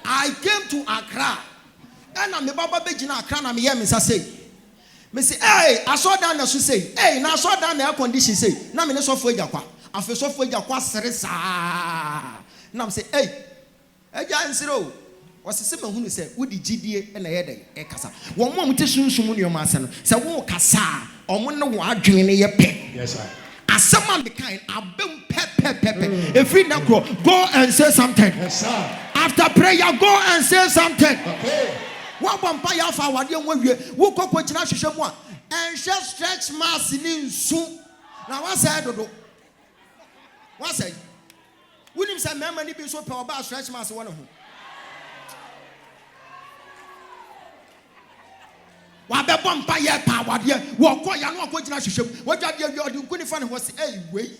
I came to Accra and I'm baba be gina Accra na me hear me say Me say, hey, I saw down the say, hey, now I saw down the air condition say, now me no so for jakwa. After so for jakwa seresa. Now I'm say, hey, Jansiro. Was the same who said, would the GDA and the head a cassa? One more mutation soon your master. So walk a sa or one no one drinking a pet. Yes, sir. As someone the kind, I've been pep. If we now go and say something. Yes, sir. After prayer, go and say something. Okay. What vampire for what you want? Who go quit national one and shall stretch mass in soon. Now, what's that? What's that? William said, many people so power about stretch mass one of whom. What the vampire power? Walk quite young, what national. What are you going to find was a way?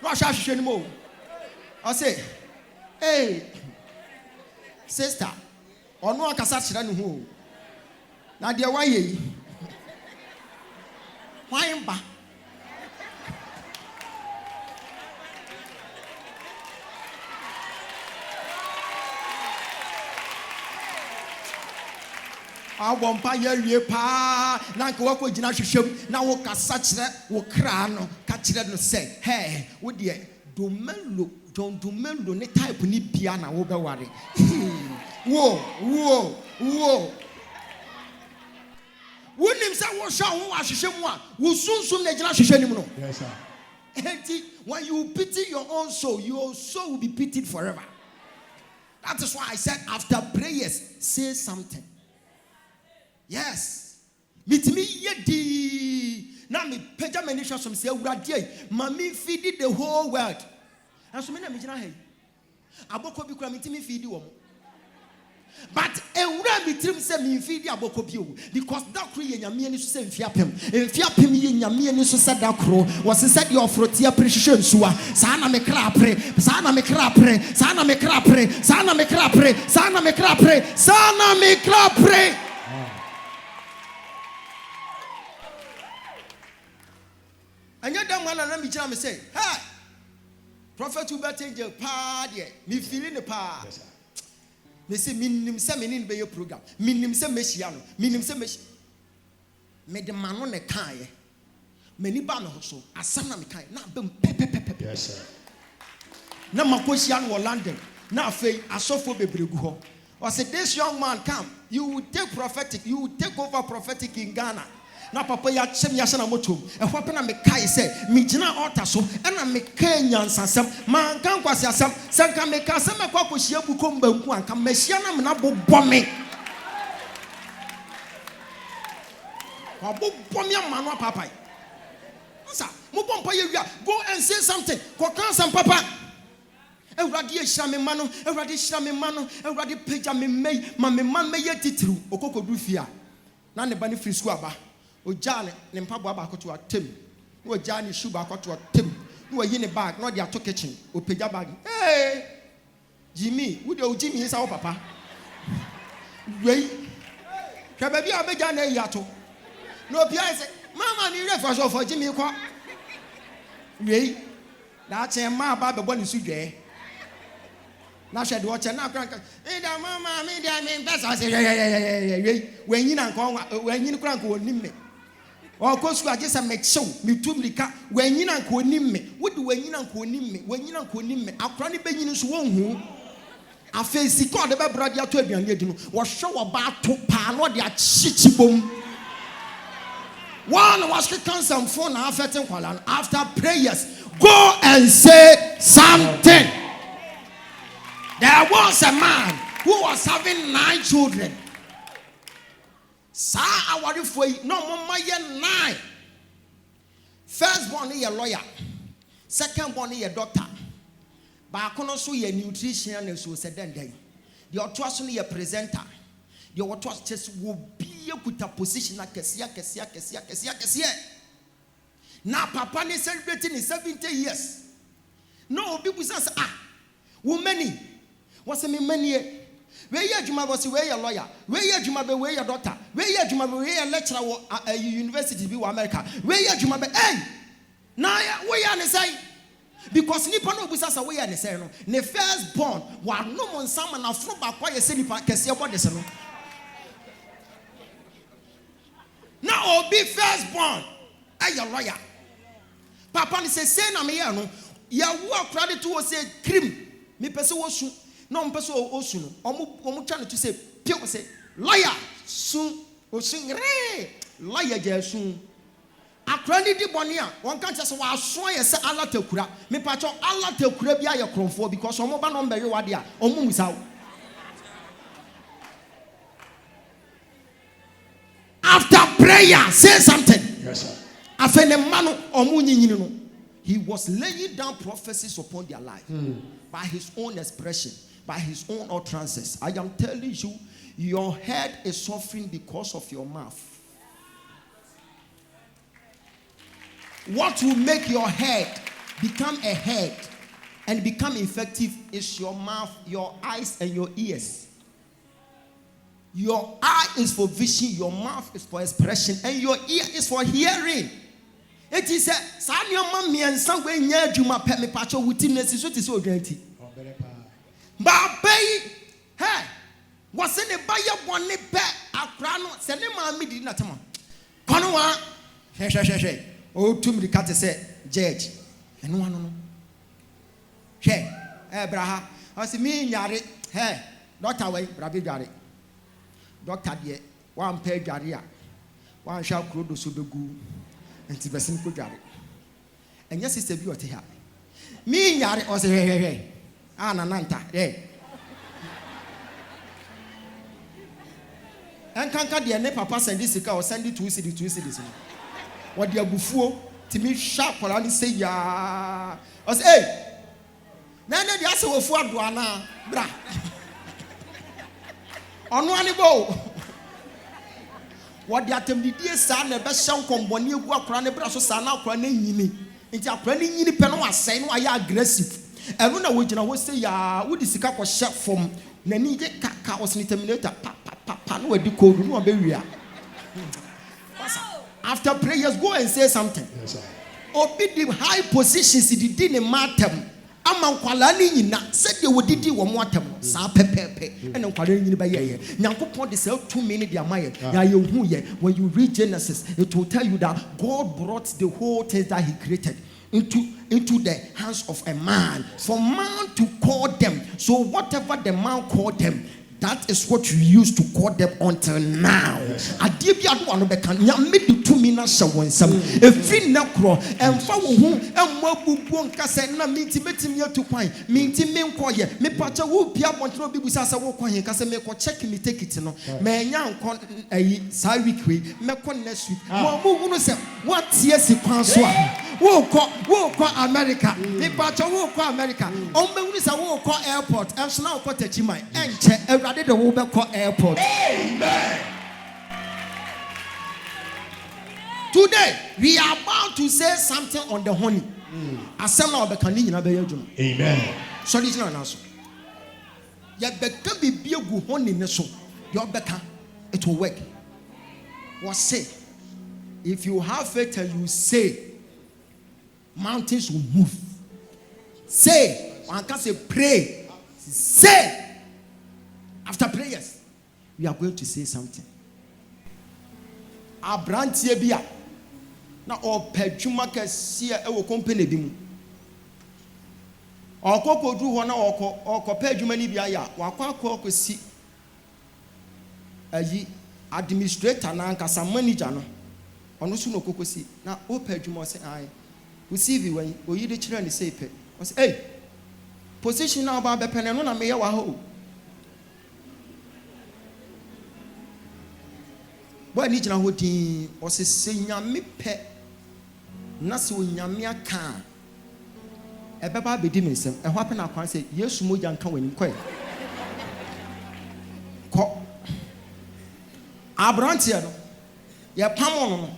What shall she anymore? I say, hey. Sister, or no cassation who now, dear, why ye? Why am I? I won't buy your pa. Now, go up with Jinashim. Now, walk a such that will crown, catch it and say, hey, would ye do men John Dumelo, ne type ni piano over worry. Whoa. Wouldn't him say, what shall wash him one? Will soon let you anymore. Yes, sir. When you pity your own soul, your soul will be pitied forever. That is why I said, after prayers, say something. Yes. Meet me yet. Now, me Pejamani from say, Mammy feeded the whole world. And so many imagine hey. Aboko bi kura mitimi feed you. But ewura mitrim say me feed aboko bi o because that kro ye nyame ani so say mfiapem ye nyame ani so say that kro was said your frotia prehihwe nsuwa saa na me kra pre anya da mwana na mi gina me say hey Prophet will change your party. Me feeling the power. Me say, minim se menin be your program. Minim se meshiano. Minim se mesh. Me the man on the kind. Many ban also. Asana me kind. Na bem pepe. Yes, sir. Na makoshian wo London. Na fei asofo bebregu ho. I said, this young man come. You will take prophetic. You will take over prophetic in Ghana. Na papa ya chem ya sana motom e hwa na me kai se me gina altar so e na me kan nyansasem man kan kwase asem se kan me ka se me kwa kohia bukom banku anka mahia na me na bobbo me wa bobbo me amano papa nsa mo bompa ye wia go and say something ko kan sam papa Ewurade ehira me ma no Ewurade ehira me ma no Ewurade pagya me mei ma me ma me ye titiriu okokodu fia na ne ba ne free school aba Ojane ne mpaboa ba akoto atem no ojane shoe ba akoto atem no yi ne bag no dey ato kitchen opagya bag hey Jimmy wo dey Jimmy isa wo papa wei ka ba bi abeja na yi ato no bia say mama ni refa so for Jimmy ko wei na chen ma ba be bo ni sudwe na hwe de o che na kranka da mama me dia me pesa say wei wenyi na nko wenyi kranka woni me o kosu agesa mechew mitumlika wanyina nko onimme wodi wanyina nko onimme akora ne benyini so wonhu afesi ko de be brade ato aduane adi no wo hwe wo ba to pa no de achichibom one was cancel phone after kwala after prayers go and say something. There was a man who was having 9 children. Sa awari foi no mama ye 9. First born is a lawyer. Second born is a doctor. Ba kono so ye nutrition so said den den. The otwaso no ye presenter. The otwaso just will be a position kesia. Now papa is celebrating his 70 years. No people say woman what's me many where you adwuma was where you lawyer, where you adwuma be where you doctor, where you adwuma be where you lecturer at university be America, where you adwuma be hey na where you say because nipa no busa say where you say no ne first born wa no mon sama na fro ba kwa ye se nipa kese bo de se no Now obi firstborn. Aye lawyer. Papa ni say na me ya no. Ya wo akrade to say krim. Me pese wo su. No me pese o su no. Omo twa no to say pio say lawyer su o su re. Lawyer je su. Akrade di boni a won kan se wa so ye se alatakura. Me pa cho alatakura bia ye kronfo because omo ba no mbe we wade a omo musawo. After prayer, say something. Yes, sir. He was laying down prophecies upon their life by his own expression, by his own utterances. I am telling you, your head is suffering because of your mouth. What will make your head become a head and become effective is your mouth, your eyes, and your ears. Your eye is for vision, your mouth is for expression, and your ear is for hearing. It is a Samuel Mammy and some way near Juma Pet me patch of witness is what is so dirty. But pay, hey, what's in the buyer one pet? A crown, send him on me did not come on. Conwa, she, oh, to me the cat said, Judge, and one on. She, Abraham, I see me, Yari, hey, not away, Rabbi Yari. Doctor dear, one page area, one shall crude the Sudogu, and Tibetan could jar it. And yes, it's a beauty here. Me, Yari, or say, hey, Anna Nanta, hey. And can't cut the name Papa send this or send it to cities. What dear buffo, to me sharp or only say, ya. I say, hey, Nana, the answer will for Duana, bra. On one go. What the attempt did son, the best sound company who are crying brussels son now crying me. Into a planning in the pen was saying why you aggressive. And when I would say, ya, would this cup was shut from Nani Kaka was terminator. Papa, no, do code, no, baby. After prayers, go and say something. Yes, sir. Obey the high positions, it didn't matter. Ama nkwalani nyina said they would didi wo moatem sa pepepe ene nkwalani nyina ba ye nyankopon de say 2 minutes dia maye ya ye hu ye. When you read Genesis, it will tell you that God brought the whole thing that he created into the hands of a man for man to call them. So whatever the man called them, that is what you use to call them until now. Adie bi ado ano beka nyame de tumi na hye won sam efi nakro emfa wo hu emma bubu nka se na minti betimi atu kwan minti me nkoye me pacha wo bia bontro bi busa se wo kwan ka se me ko check me take it no me nya nkon ayi sa week we me ko next week mo hunu se what year si kwan so a wo ko America me pacha wo ko America on be hunu se wo ko airport enso na wo ko tachiman enche the Wobeko airport. Amen. Today we are about to say something on the honey. Amen. So this is not an answer. Ya beka be gu honey neso. Your beka it will work. What say? If you have faith and you say, mountains will move. Say, one can say pray. Say. After prayers, we are going to say something. Abrantie bia na opedwuma kase e wo company bi mu. Okokodu ho na okopedwuma ni bia ya wakwakokosi ayi administrator na nkasa manager no. Ono su no kokosi na opedwuma say ai. We see we when oyi de kire ni say pe. O say hey, position na ba bepene no na me ye wa ho. Boy ni jina hodi o se nyame pe na se onyame aka e beba bedi me nsem e ho apena akwan se Yesu moja nka wani koy ko Abrantie no ye pam no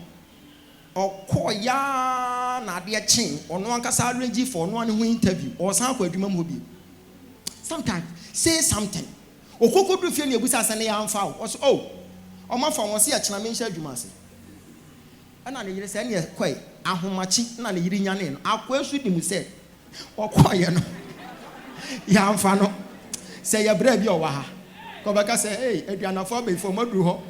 okoya na de chin ono ankasa arrange for no ane ho interview o san kwa adwuma mo bi. Sometimes say something okokodu fie na ebusa ase na ya amfa o so oh Oma fa won se akina me nhya adwuma ase ana ne yire se ne kwai ahomachi na ne yire nyane no akwa su dim se okoye no ya amfa no se ya bra bi o wa ha ko baka se hey aduanafo be fo maduru ho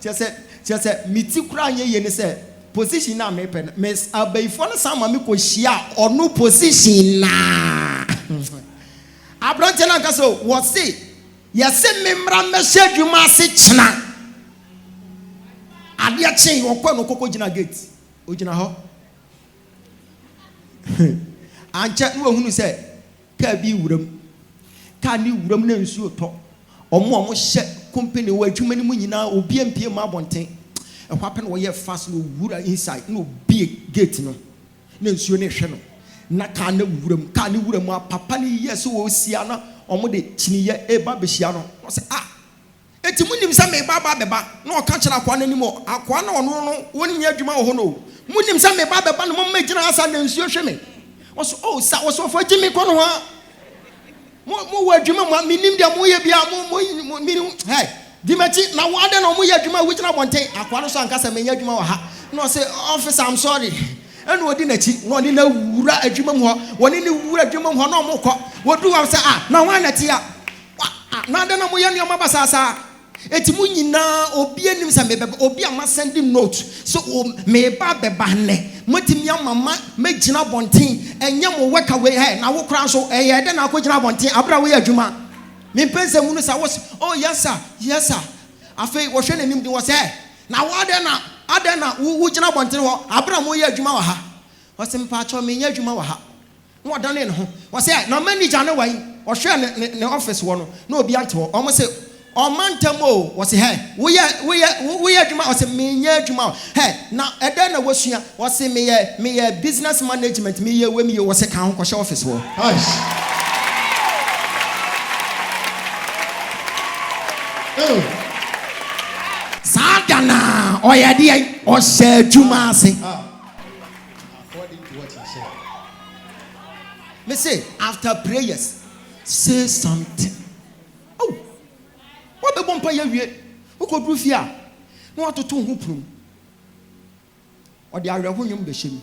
che se just say miti kura nye ye ne say position na me pen miss abayfo no sama me ko hia ono position na abrante na kaso what say yese memra me hwedwuma ase kyena ade a chen okwa no kokko gina gate ogina ho ancha no hunu say ka bi wuram ka ni wuram na nsuo to omo hye company wa adwuma ni mu nyina obi ampie ma abonten e hwa pen wo ye fast no wura inside no big gate no na nsuo ne hwe no na ka na wuram ka ni wuram papa ni yes wo sia na omo de chiniye eba behia no wo say eti munim sa me baba beba na o ka kira akwa na nimo akwa na ono no woni nya adwuma wo ho no munim sa me baba beba no mo magina asa na nsuo hwe me wo so sa wo so fo gimi ko no ha mo wa adwuma mo minim de mo ye bia mo minim hey dimati na wade na mo ye adwuma wo gina bonten akwa no so anka sa me nya adwuma wa ha no say officer I'm sorry enu odi na chi no ni na wura adwuma mo ho woni ni wura adwuma mo ho na mo kọ wodu wa say na wan na ti a na de na mo ye ne o basasa eti mu nyina obi anim sa me beba obi ama send note so me ba beba ne motimi amama magina bonten enye mo weka we he na wo kra so eye de na akogina bonten abra we adwuma me pense hunu sa wo oh yes sir afei wo hwe nanim di wo say na wo ade na wo gina bonten ho abra mo ye adwuma wa ha wo se mpa cho me ye adwuma wa ha wo dane ne ho wo say na manager ne wai wo hwe ne office wo no na obi ante wo o mo say Omantamo was he we adwuma was me nya adwuma he na eda na wasua was me business management me ye we me was ka ho ko office wo nice Sagana oyade o se adwuma ase according to what he said me say after prayers say something. What be bompa ya wie ukodru fi a na watoto hu prum odi awerho nwom be hyem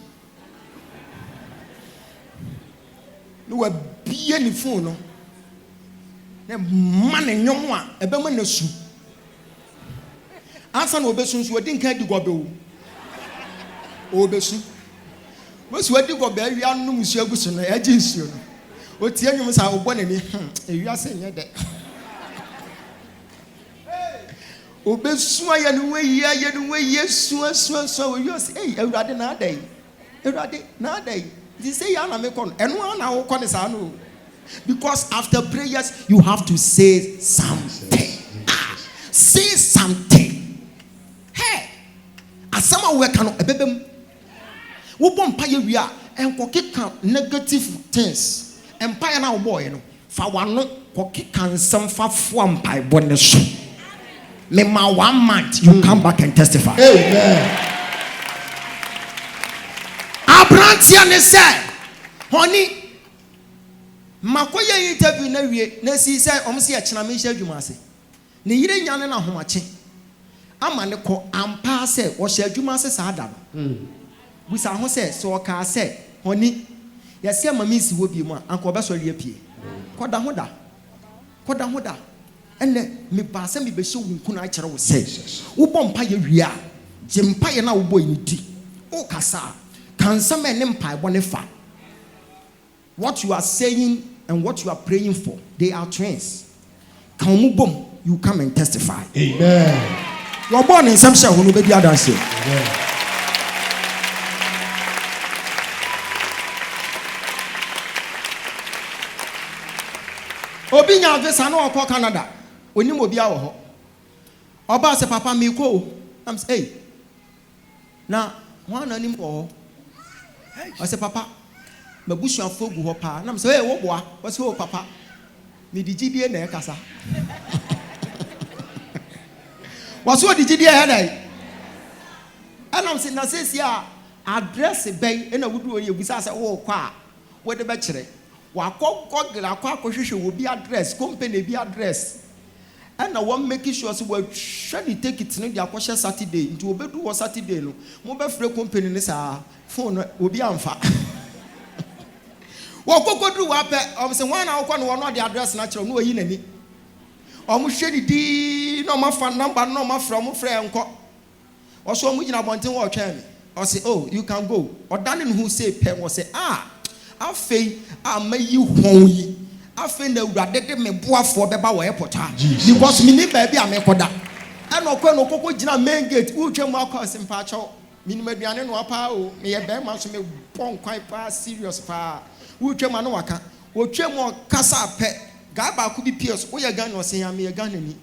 no wa bie ni phone no na man nwom a ebe ma na su ansa na obesunsu odi nka di gobe o obesu wosu odi gobe awi anum su agusu no agi nsuo no otie nwom sa obɔ nani ewi ase nye de obesua ya no we sua we you say hey Ewurade na adai they say ya na me kon eno na wo kon sa no because after prayers you have to say something say something hey asama we kan ebebem wo bompa ye wi a enko keka negative things empire na wo boy no fa wano ko keka nsam fa fo ampai bone so me ma 1 month you come back and testify. Amen. Abrantia ne say honey makoye interview na wie na si say omse ya kyena me hya adwuma ase ne yire nyane na homache ama ne ko ampa say wo hya adwuma ase sa ada no busa ho say so ka say honey ya se mama isi wo bi mu anko obeso rie pie koda hoda ene me ba se me be hye wo nkuna akere wo say wo bompa ye wie a jempa ye na wo boy ni di o kasa kansam ene mpa bo ne fa. What you are saying and what you are praying for, they are twins. Kamubom, you come and testify. Amen. You are born in some share who be the other say. Amen. Obinya visa no okọ Canada. Onim obi a wo ho. Oba se papa me ko. I'm say, hey. Na one anim ko. I say papa mabusu afo gu ho pa na me say hey wo boa wo say oh papa me di gidie na e kasa wo so di gidie he dai ana me say na say sia address ben na wudu oye busa say wo kwa wo de be kire wa kokogla kwa hwehwe wo bi address company bi address and one making sure so we try to take it no dia kwhye Saturday nti obedu wo Saturday no mo be free company ni sa phone obi amfa wokokodru wa pe o se wan na wo no no the address na kire no oyi nani o mo hwe di no ma fa number no ma fra mo fra enko Also, we na wanting watch me. Or say, oh, you can go. Or Danny who say pen was say, I feel I may you home. I feel the radicate me boa for the bow airport. Because me need baby I make for that. And no coco jina main gate, who came out cause in patcho. Minimedian no power, me a bear must me pong quite fast serious far. Who came on waka, who came more casa pet. Gaba could be pierced. Oh, your gun was saying, I'm a gun in me.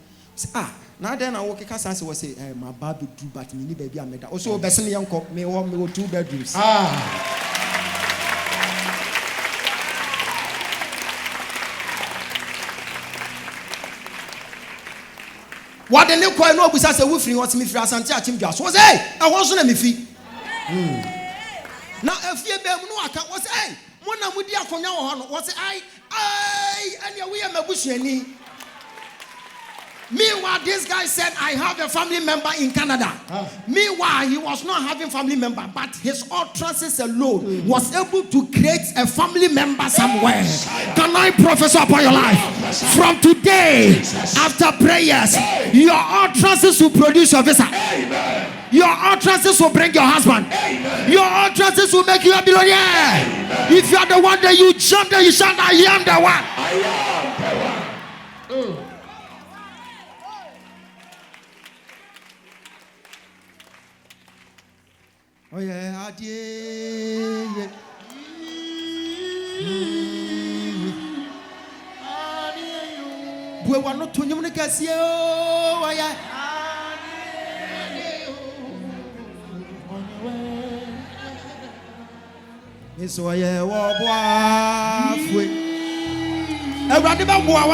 Now then, I walk a casa was say, my baby do, but me baby I made that. Also, Bessany uncle may want me 2 bedrooms. What the new coin no besides a woofing wants me for Santia Chimjas was I wasn't me fee. Now, if you be no, I can't was one of the for now was and we are my bush any. Meanwhile, this guy said, I have a family member in Canada. Meanwhile, he was not having family member, but his utterances alone was able to create a family member somewhere. Can I prophesy upon your life? From today, after prayers, your utterances will produce your visa. Your utterances will bring your husband. Your utterances will make you a billionaire. If you are the one that you jump there, you shout, I am the one. I am the one. Oh yeah, I did. We were not to you, Casio. Oh yeah. Yes, oh yeah. What? Everybody, what?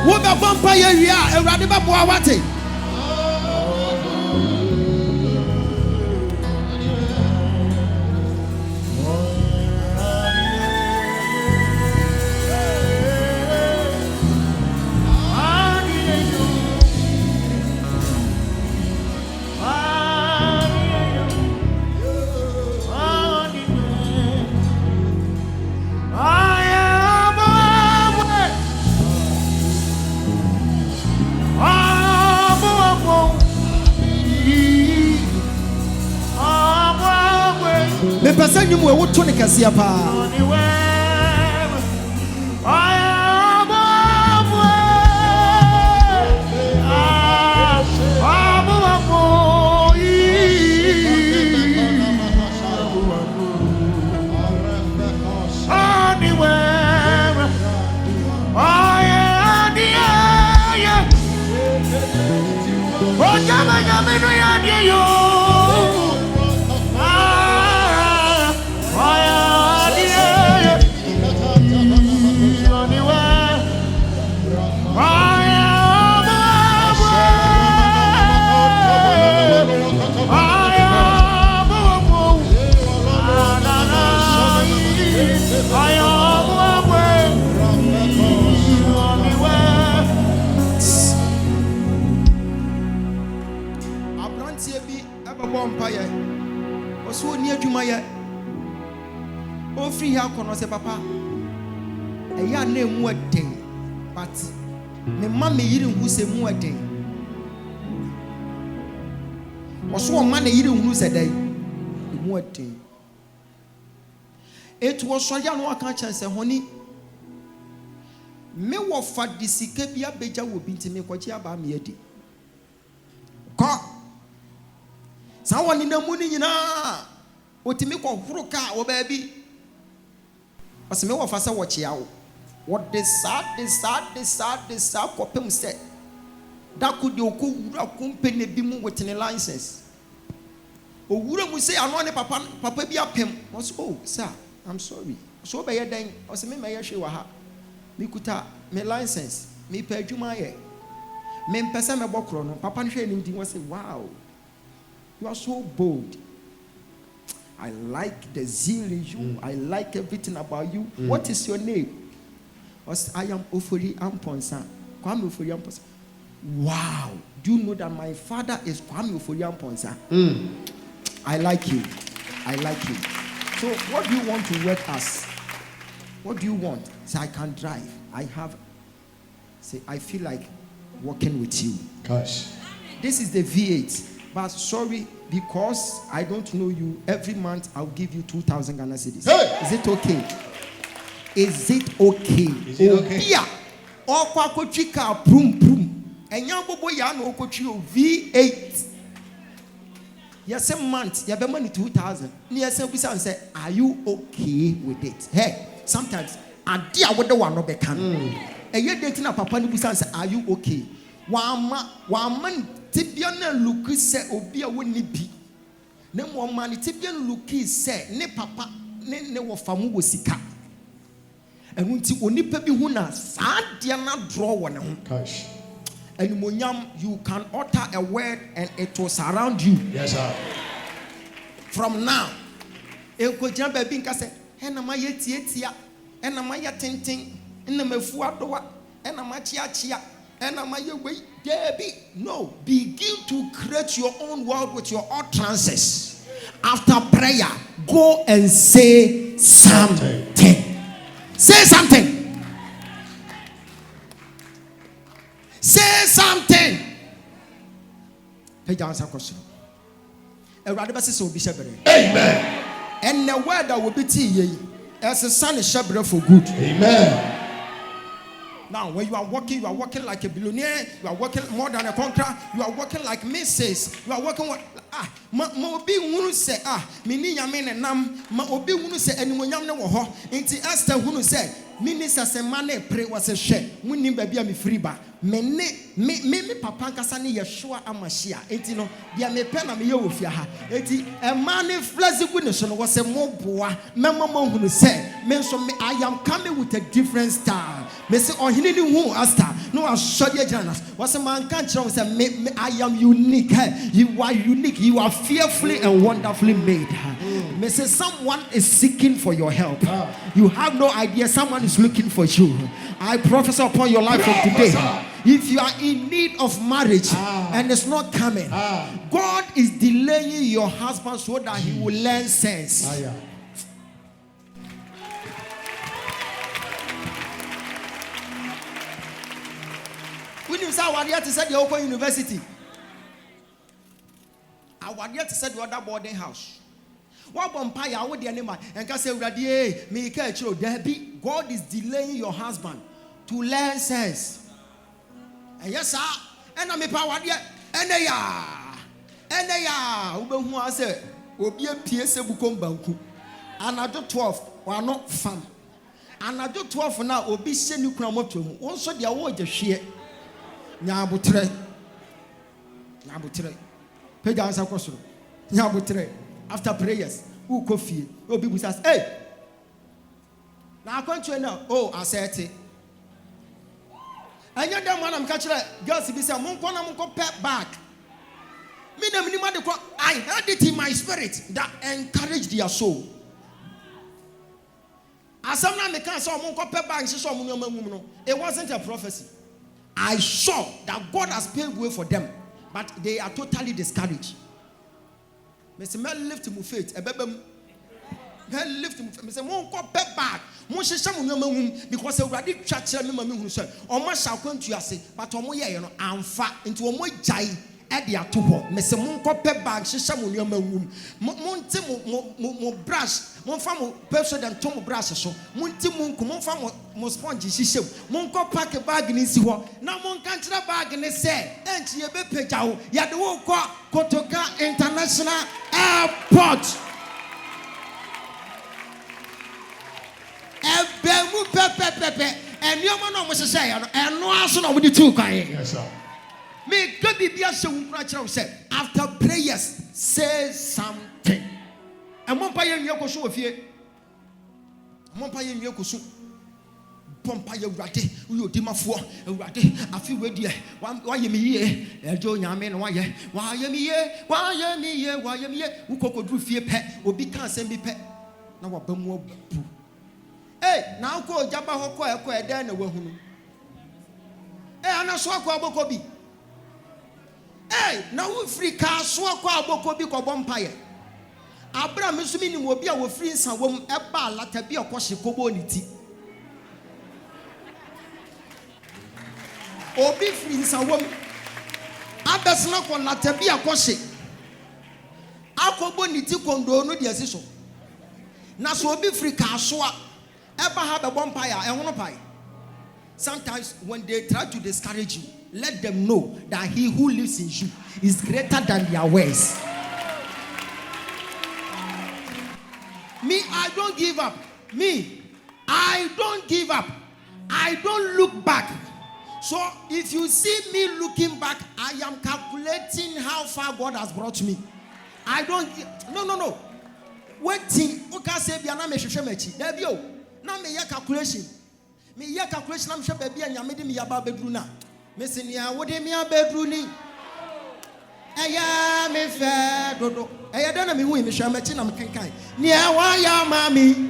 What the vampire? Yeah, everybody, what? The person you were what Tony Cassiapa. Oh, free here, say, Papa. A young name more day, but my mammy eating who say more day. Was one man eating who said day, more day. It was so young, I can't say, honey. Me wa fa disike bia beja wo binti me kwachi aba me adi ko sa woni na mu ni nyina otimi ko huru ka wo ba bi o se me wa fa sa wo chia wo de sad ko pem se da ku de ko wura company bi mu within license o wura mu se ano ne papa bi apem o so oh sir I'm sorry so be ye den o se me ye hwe wa ha me kuta me license me pa adwuma ye me mpesa me bokro no papa nhwe ni ndi won say wow you are so bold. I like the zeal in you. I like everything about you. What is your name? I am Ofori Amponsa. Kwame Ofori Amponsa. Wow. Do you know that my father is Kwame Ofori Amponsa? I like you. I like you. So what do you want to work as? What do you want? Say, I can drive. I have. Say, I feel like working with you. Gosh. this is the V8. But sorry, because I don't know you, every month I'll give you 2,000 Ghana cedis. Hey! Is it okay? Is it okay? Is it okay? Yeah. Okwa chika prum prum. Enyambobo ya no kochi V8. Yes, a month, you have money 2,000. Yes, and say, are you okay with it? Hey, sometimes I dear with the one of the can. And you're dating a papa and say, are you okay? One man, Tibiana Luki said, Obia wouldn't be. No more money, Tibian Luki said, ne papa, ne wa famu wasika. And when ti only pebi huna, sad diana draw one. Gosh. And you can utter a word and it will surround you. Yes, sir. From now, it could jump a bink. I say, and I'm a yetia, and I'm a yatinting, and I'm a fuadoa, and I'm a chia, and I'm a way. Debbie, no, begin to create your own world with your utterances. After prayer, go and say something. Say something. Say something. Page answer question. Amen. And the word that will be tea as a son is shepherd for good. Amen. Now, when you are working like a billionaire, you are working more than a conqueror, you are working like Mrs. You are working what obi hunu say mini nyame ne nam ma obi hunu say animonyam ne wo ho nti Esther hunu say minister se mane pray was a hwe munni ba bia me free ba me papa nkasa ne Yeshua amashia enti no bia me pe na me ye ofia ha enti e mane flexible ne so no was a moboa mema hunu say me so me I am coming with a different style me say ohini ni hu Esther no asodi agyanas was a man kan kire say me I am unique. You are unique. You are fearfully and wonderfully made. May say someone is seeking for your help. You have no idea. Someone is looking for you. I prophesy upon your life from today. If you are in need of marriage and it's not coming, God is delaying your husband so that he will learn sense. When you say what you have to say, the Open University. I want you to say the other boarding house. What vampire would the animal and can say, Radie, me catch you. God is delaying your husband to learn sense. And yes, sir, and I'm a power yet. And they are, who I say, will be a PS Bukom Banku. And I do 12 are not fun. And I do 12 for now, will be sending you chromotum. Also, the award the share. Nyabutre. Page answer question. Nyabutre. After prayers, who coffee? Oh, people says, hey. Now I can't you know. Oh, I said it. And you're the one I'm catching. Girls, if you say, Monko pep back. I heard it in my spirit that encouraged their soul. As someone can say, Monko pep back. It wasn't a prophecy. I saw that God has paved way for them, but they are totally discouraged. Mr. Mel lift him faith. Mel lift him. Mr. Monko pep back. Because a radical church who said, Oma shall come to us, but Omoya, I'm fat into Omo Jai at the Atuho. Mr. Monko pep back, Shishamu Monte mo brush, mon famo person than Tomo brush. So Monte Monko, mon famo mo spongy, she said, Monko pack a bag in his war. Now Mon can't bag and they say, and she a bit pejao, Yadu Kotoka International Airport. And your man almost say, and no answer with the two kind. Yes, sir. May God be a say after prayers, say something. And one pay in your cosu of you. One pay in your cosu. Pompire ratty, you dima for a ratty. I feel ready. Why you me here? Joe Yaman, why you me here? Why you me here? Why you me here? Who could do fear pet or be can't send me pet? Now what bum. Hey, now go Jabba Hoko, then a woman. Hey, I'm not so Bokobi. Hey, now we free car, swap Bokobi or Bompire. Abraham is meaning will be our friends and woman a bar like a beer quashi cobonity. Or be friends and woman. Abesna kon latabi akɔhye. Akɔbɔ niti kondo no de asiso. Na so obi free kaso a eba ha be bompa ya ehunu pai. Sometimes when they try to discourage you, let them know that he who lives in you is greater than their words. Me, I don't give up. Me, I don't give up. I don't look back. So if you see me looking back, I am calculating how far God has brought me. I don't. No. Waiting. Okay, say be na me hwehwe machi. There be o. Na me ya calculation. Me ya calculation am hwe baby anya me de me ya ba bedru na. Me se nia wo de me abedru ni. Eya me fe dodo. Eya de na me hu me hwe machi na me kenkan. Nia wa ya mami.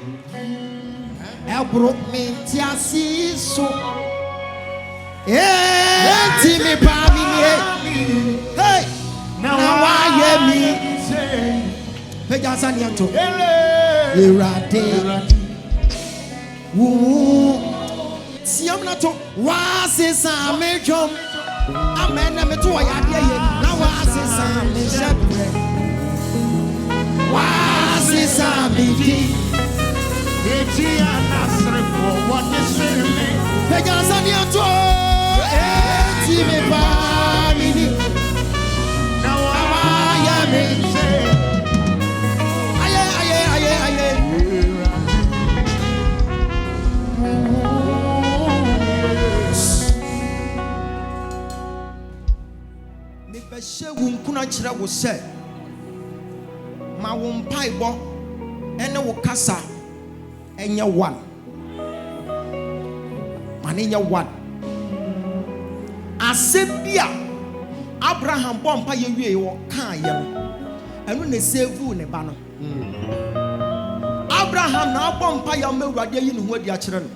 Ebro me tiasi so. Ti me pa mi ni. Hey. Now why ye me? Pejasa ni anto. Erade. Wu. Siam na to. Wa se sa me jom. Amen na me to ya de ye. Na wa se sa me shebre. Wa se sa me di. Eti anasre for what is in me. Pejasa ni anto. Eti me pa mi ni. Now I am in. Shewun kuna chira wo se ma wo mpaibo ene wo kasa enye one manenya one asebia Abraham bompa ye wie wo kan ye no enu na save ne ba no Abraham na bompa ya mawurade yi ne ho adi a kire no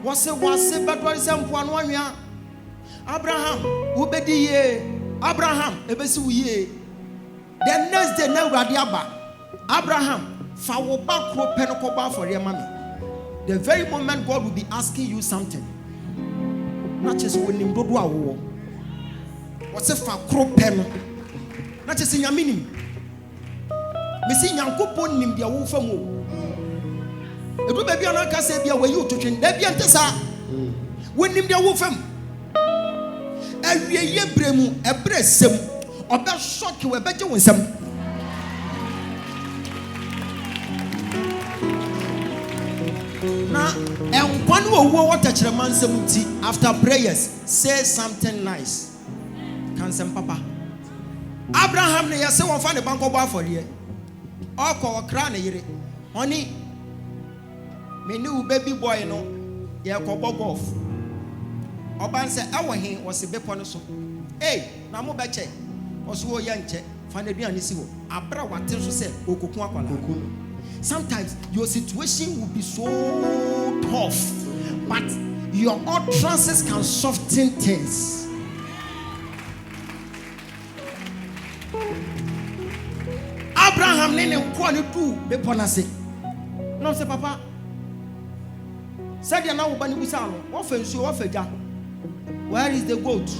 wose bedware sempo ano anwea Abraham wo bedi ye Abraham ebesi wuye. The next day na urade aba. Abraham fa wo ba kro pe no koba for your mommy. The very moment God will be asking you something. Not just when him dodo awo. What's fa kro pe no. Not just nyame nim. Me si nyankopon nim dia wo fam o. Edu ba bia no aka se bia we yi ototwen. Da bia ntesa. Wonim dia wo fam. Awie yebremu ebre sem obe shock we beje wonsam na enkwan owo watakire mansam ti after prayers say something nice can some papa Abraham ne yese won fa ne banko bo afore okọ okra ne yire oni me ni u baby boy no ye ko golf Oban se ewo he wose bepo no so na mo beche wose wo ye nche fa na duane si wo abra wate so se okokun akwala sometimes your situation will be so tough but your utterances can soften things. Abraham ne nko ne du bepo na se no se papa said ya na wo ba ni busa no wo fa nsuo wo fa gya. Where is the goat?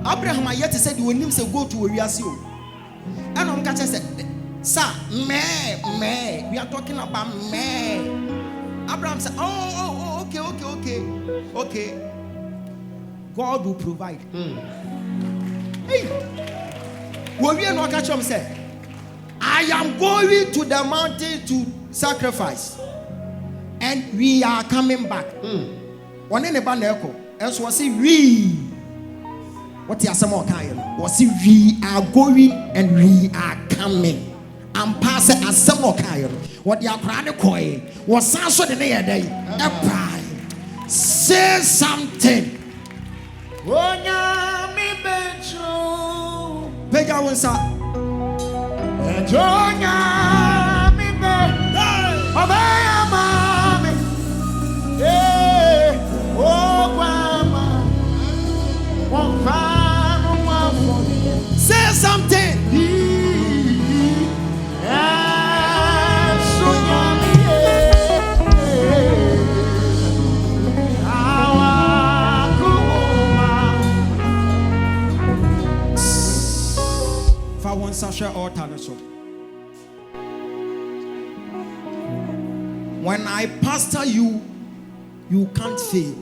Abraham yet said you will name say goat will wiase o. And on catch said, sir, me. We are talking about me. Abraham said, oh, okay. God will provide. Hey, we are not catch him say, I am going to the mountain to sacrifice, and we are coming back. One in the banner. Else was it we? What is some more kind? Was it we are going and we are coming? And pass it as some more kind. What you are crying koi was also the day. Say something. Oh, me betro. Pega one sa. Jonya me be. Obey mami. Yeah. Oh. Say something. Fa one sasha altar so. When I pastor you, you can't fail.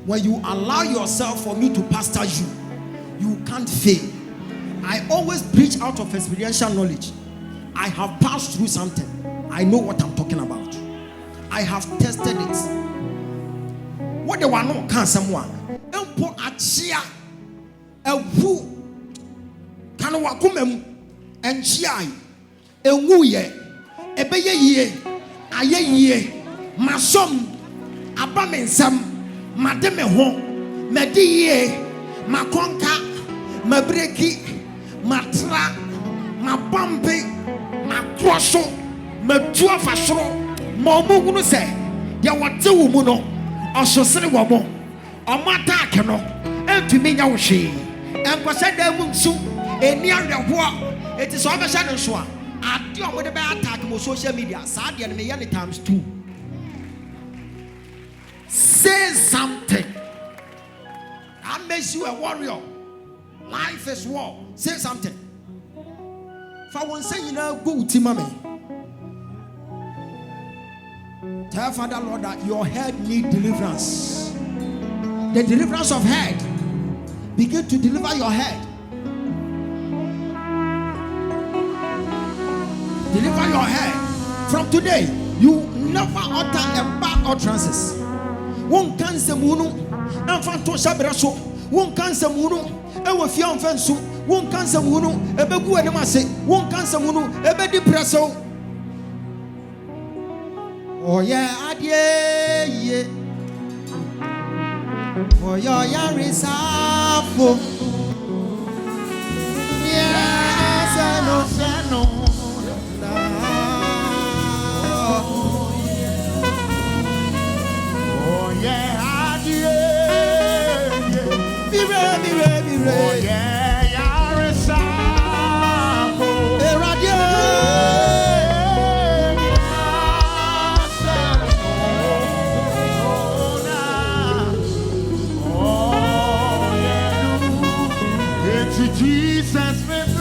When you allow yourself for me to pastor you, you can't fail. I always preach out of experiential knowledge. I have passed through something. I know what I'm talking about. I have tested it. What they want to can someone empo achia ewu kan wakomam enchiai enwu ye ebeye yie aye yie masom abamensam mademe ho medie makonka mabreki matra mabambe makroso matua fasoro momuhunu se ye wote wo mu no ososere wo mo omatake no entumi nya wo hwe enkwose da mu nsu eni ahweho eti so obehye no so a ade omo de be attack mo social media sa de no me ye times 2. Say something. That makes you a warrior. Life is war. Say something. If I want to say, you know, go to mommy. Tell Father Lord that your head needs deliverance. The deliverance of head. Begin to deliver your head. Deliver your head. From today, you never utter a bad utterances. One cancer munu, and Fanto Sabraso, one cancer munu, and with young Fansu, one cancer munu, a begu and mase, one cancer munu, a bedi presso. Oh, yeah, adieu, oh, yeah, resafo. Yes, I know. Yeah, be ready. Oh yeah, you're a sample. It's Jesus with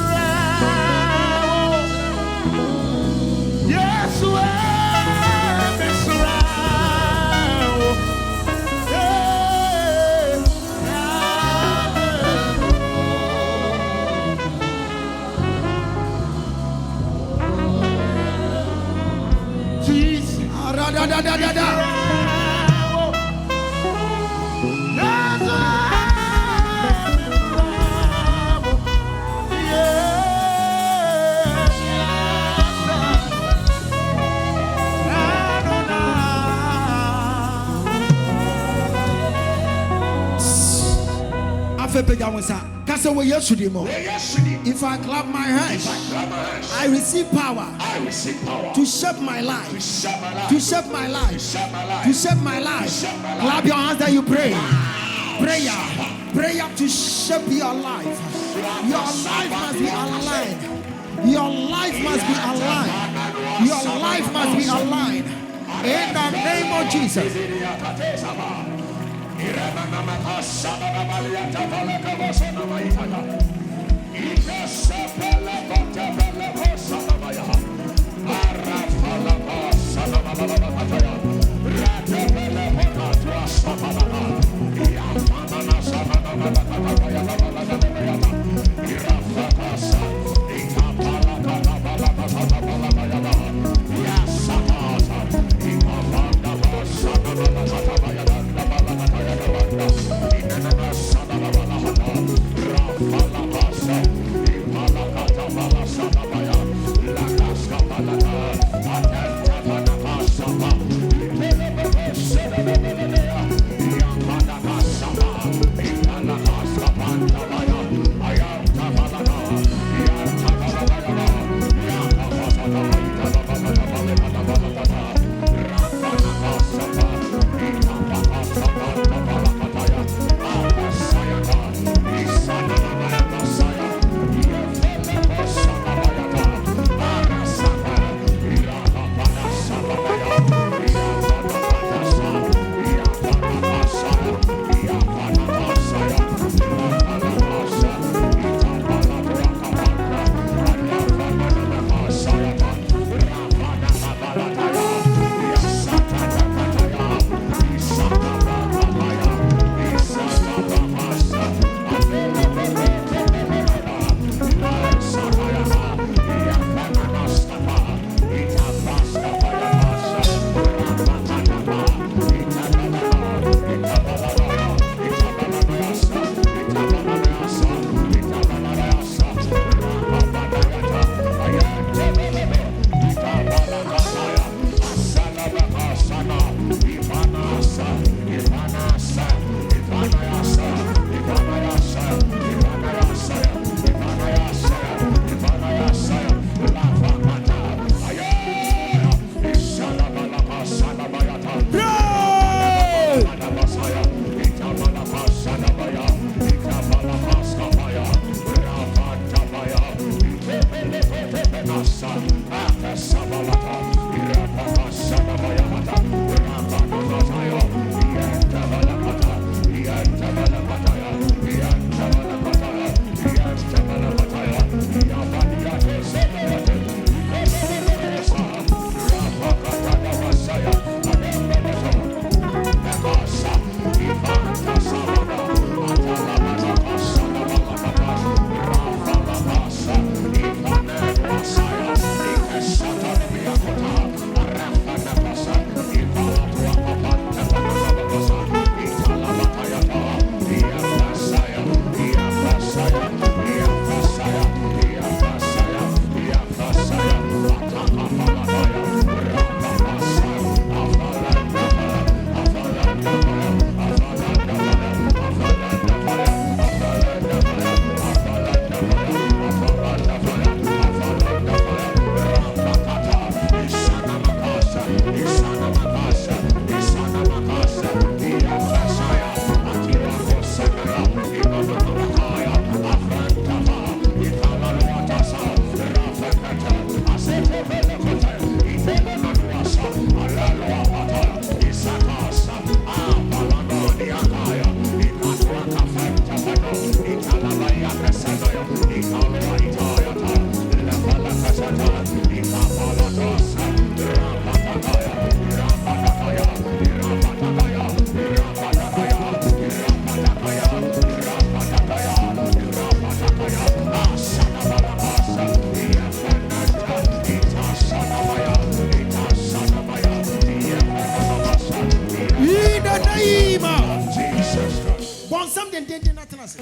yes, If I clap my hands, I receive power to shape my life. To shape my life. To shape my life. Clap your hands and you pray. Prayer to shape your life. Your life must be aligned. Your life must be aligned. Your life must be aligned. In the name of Jesus. Bonsam den den atena se.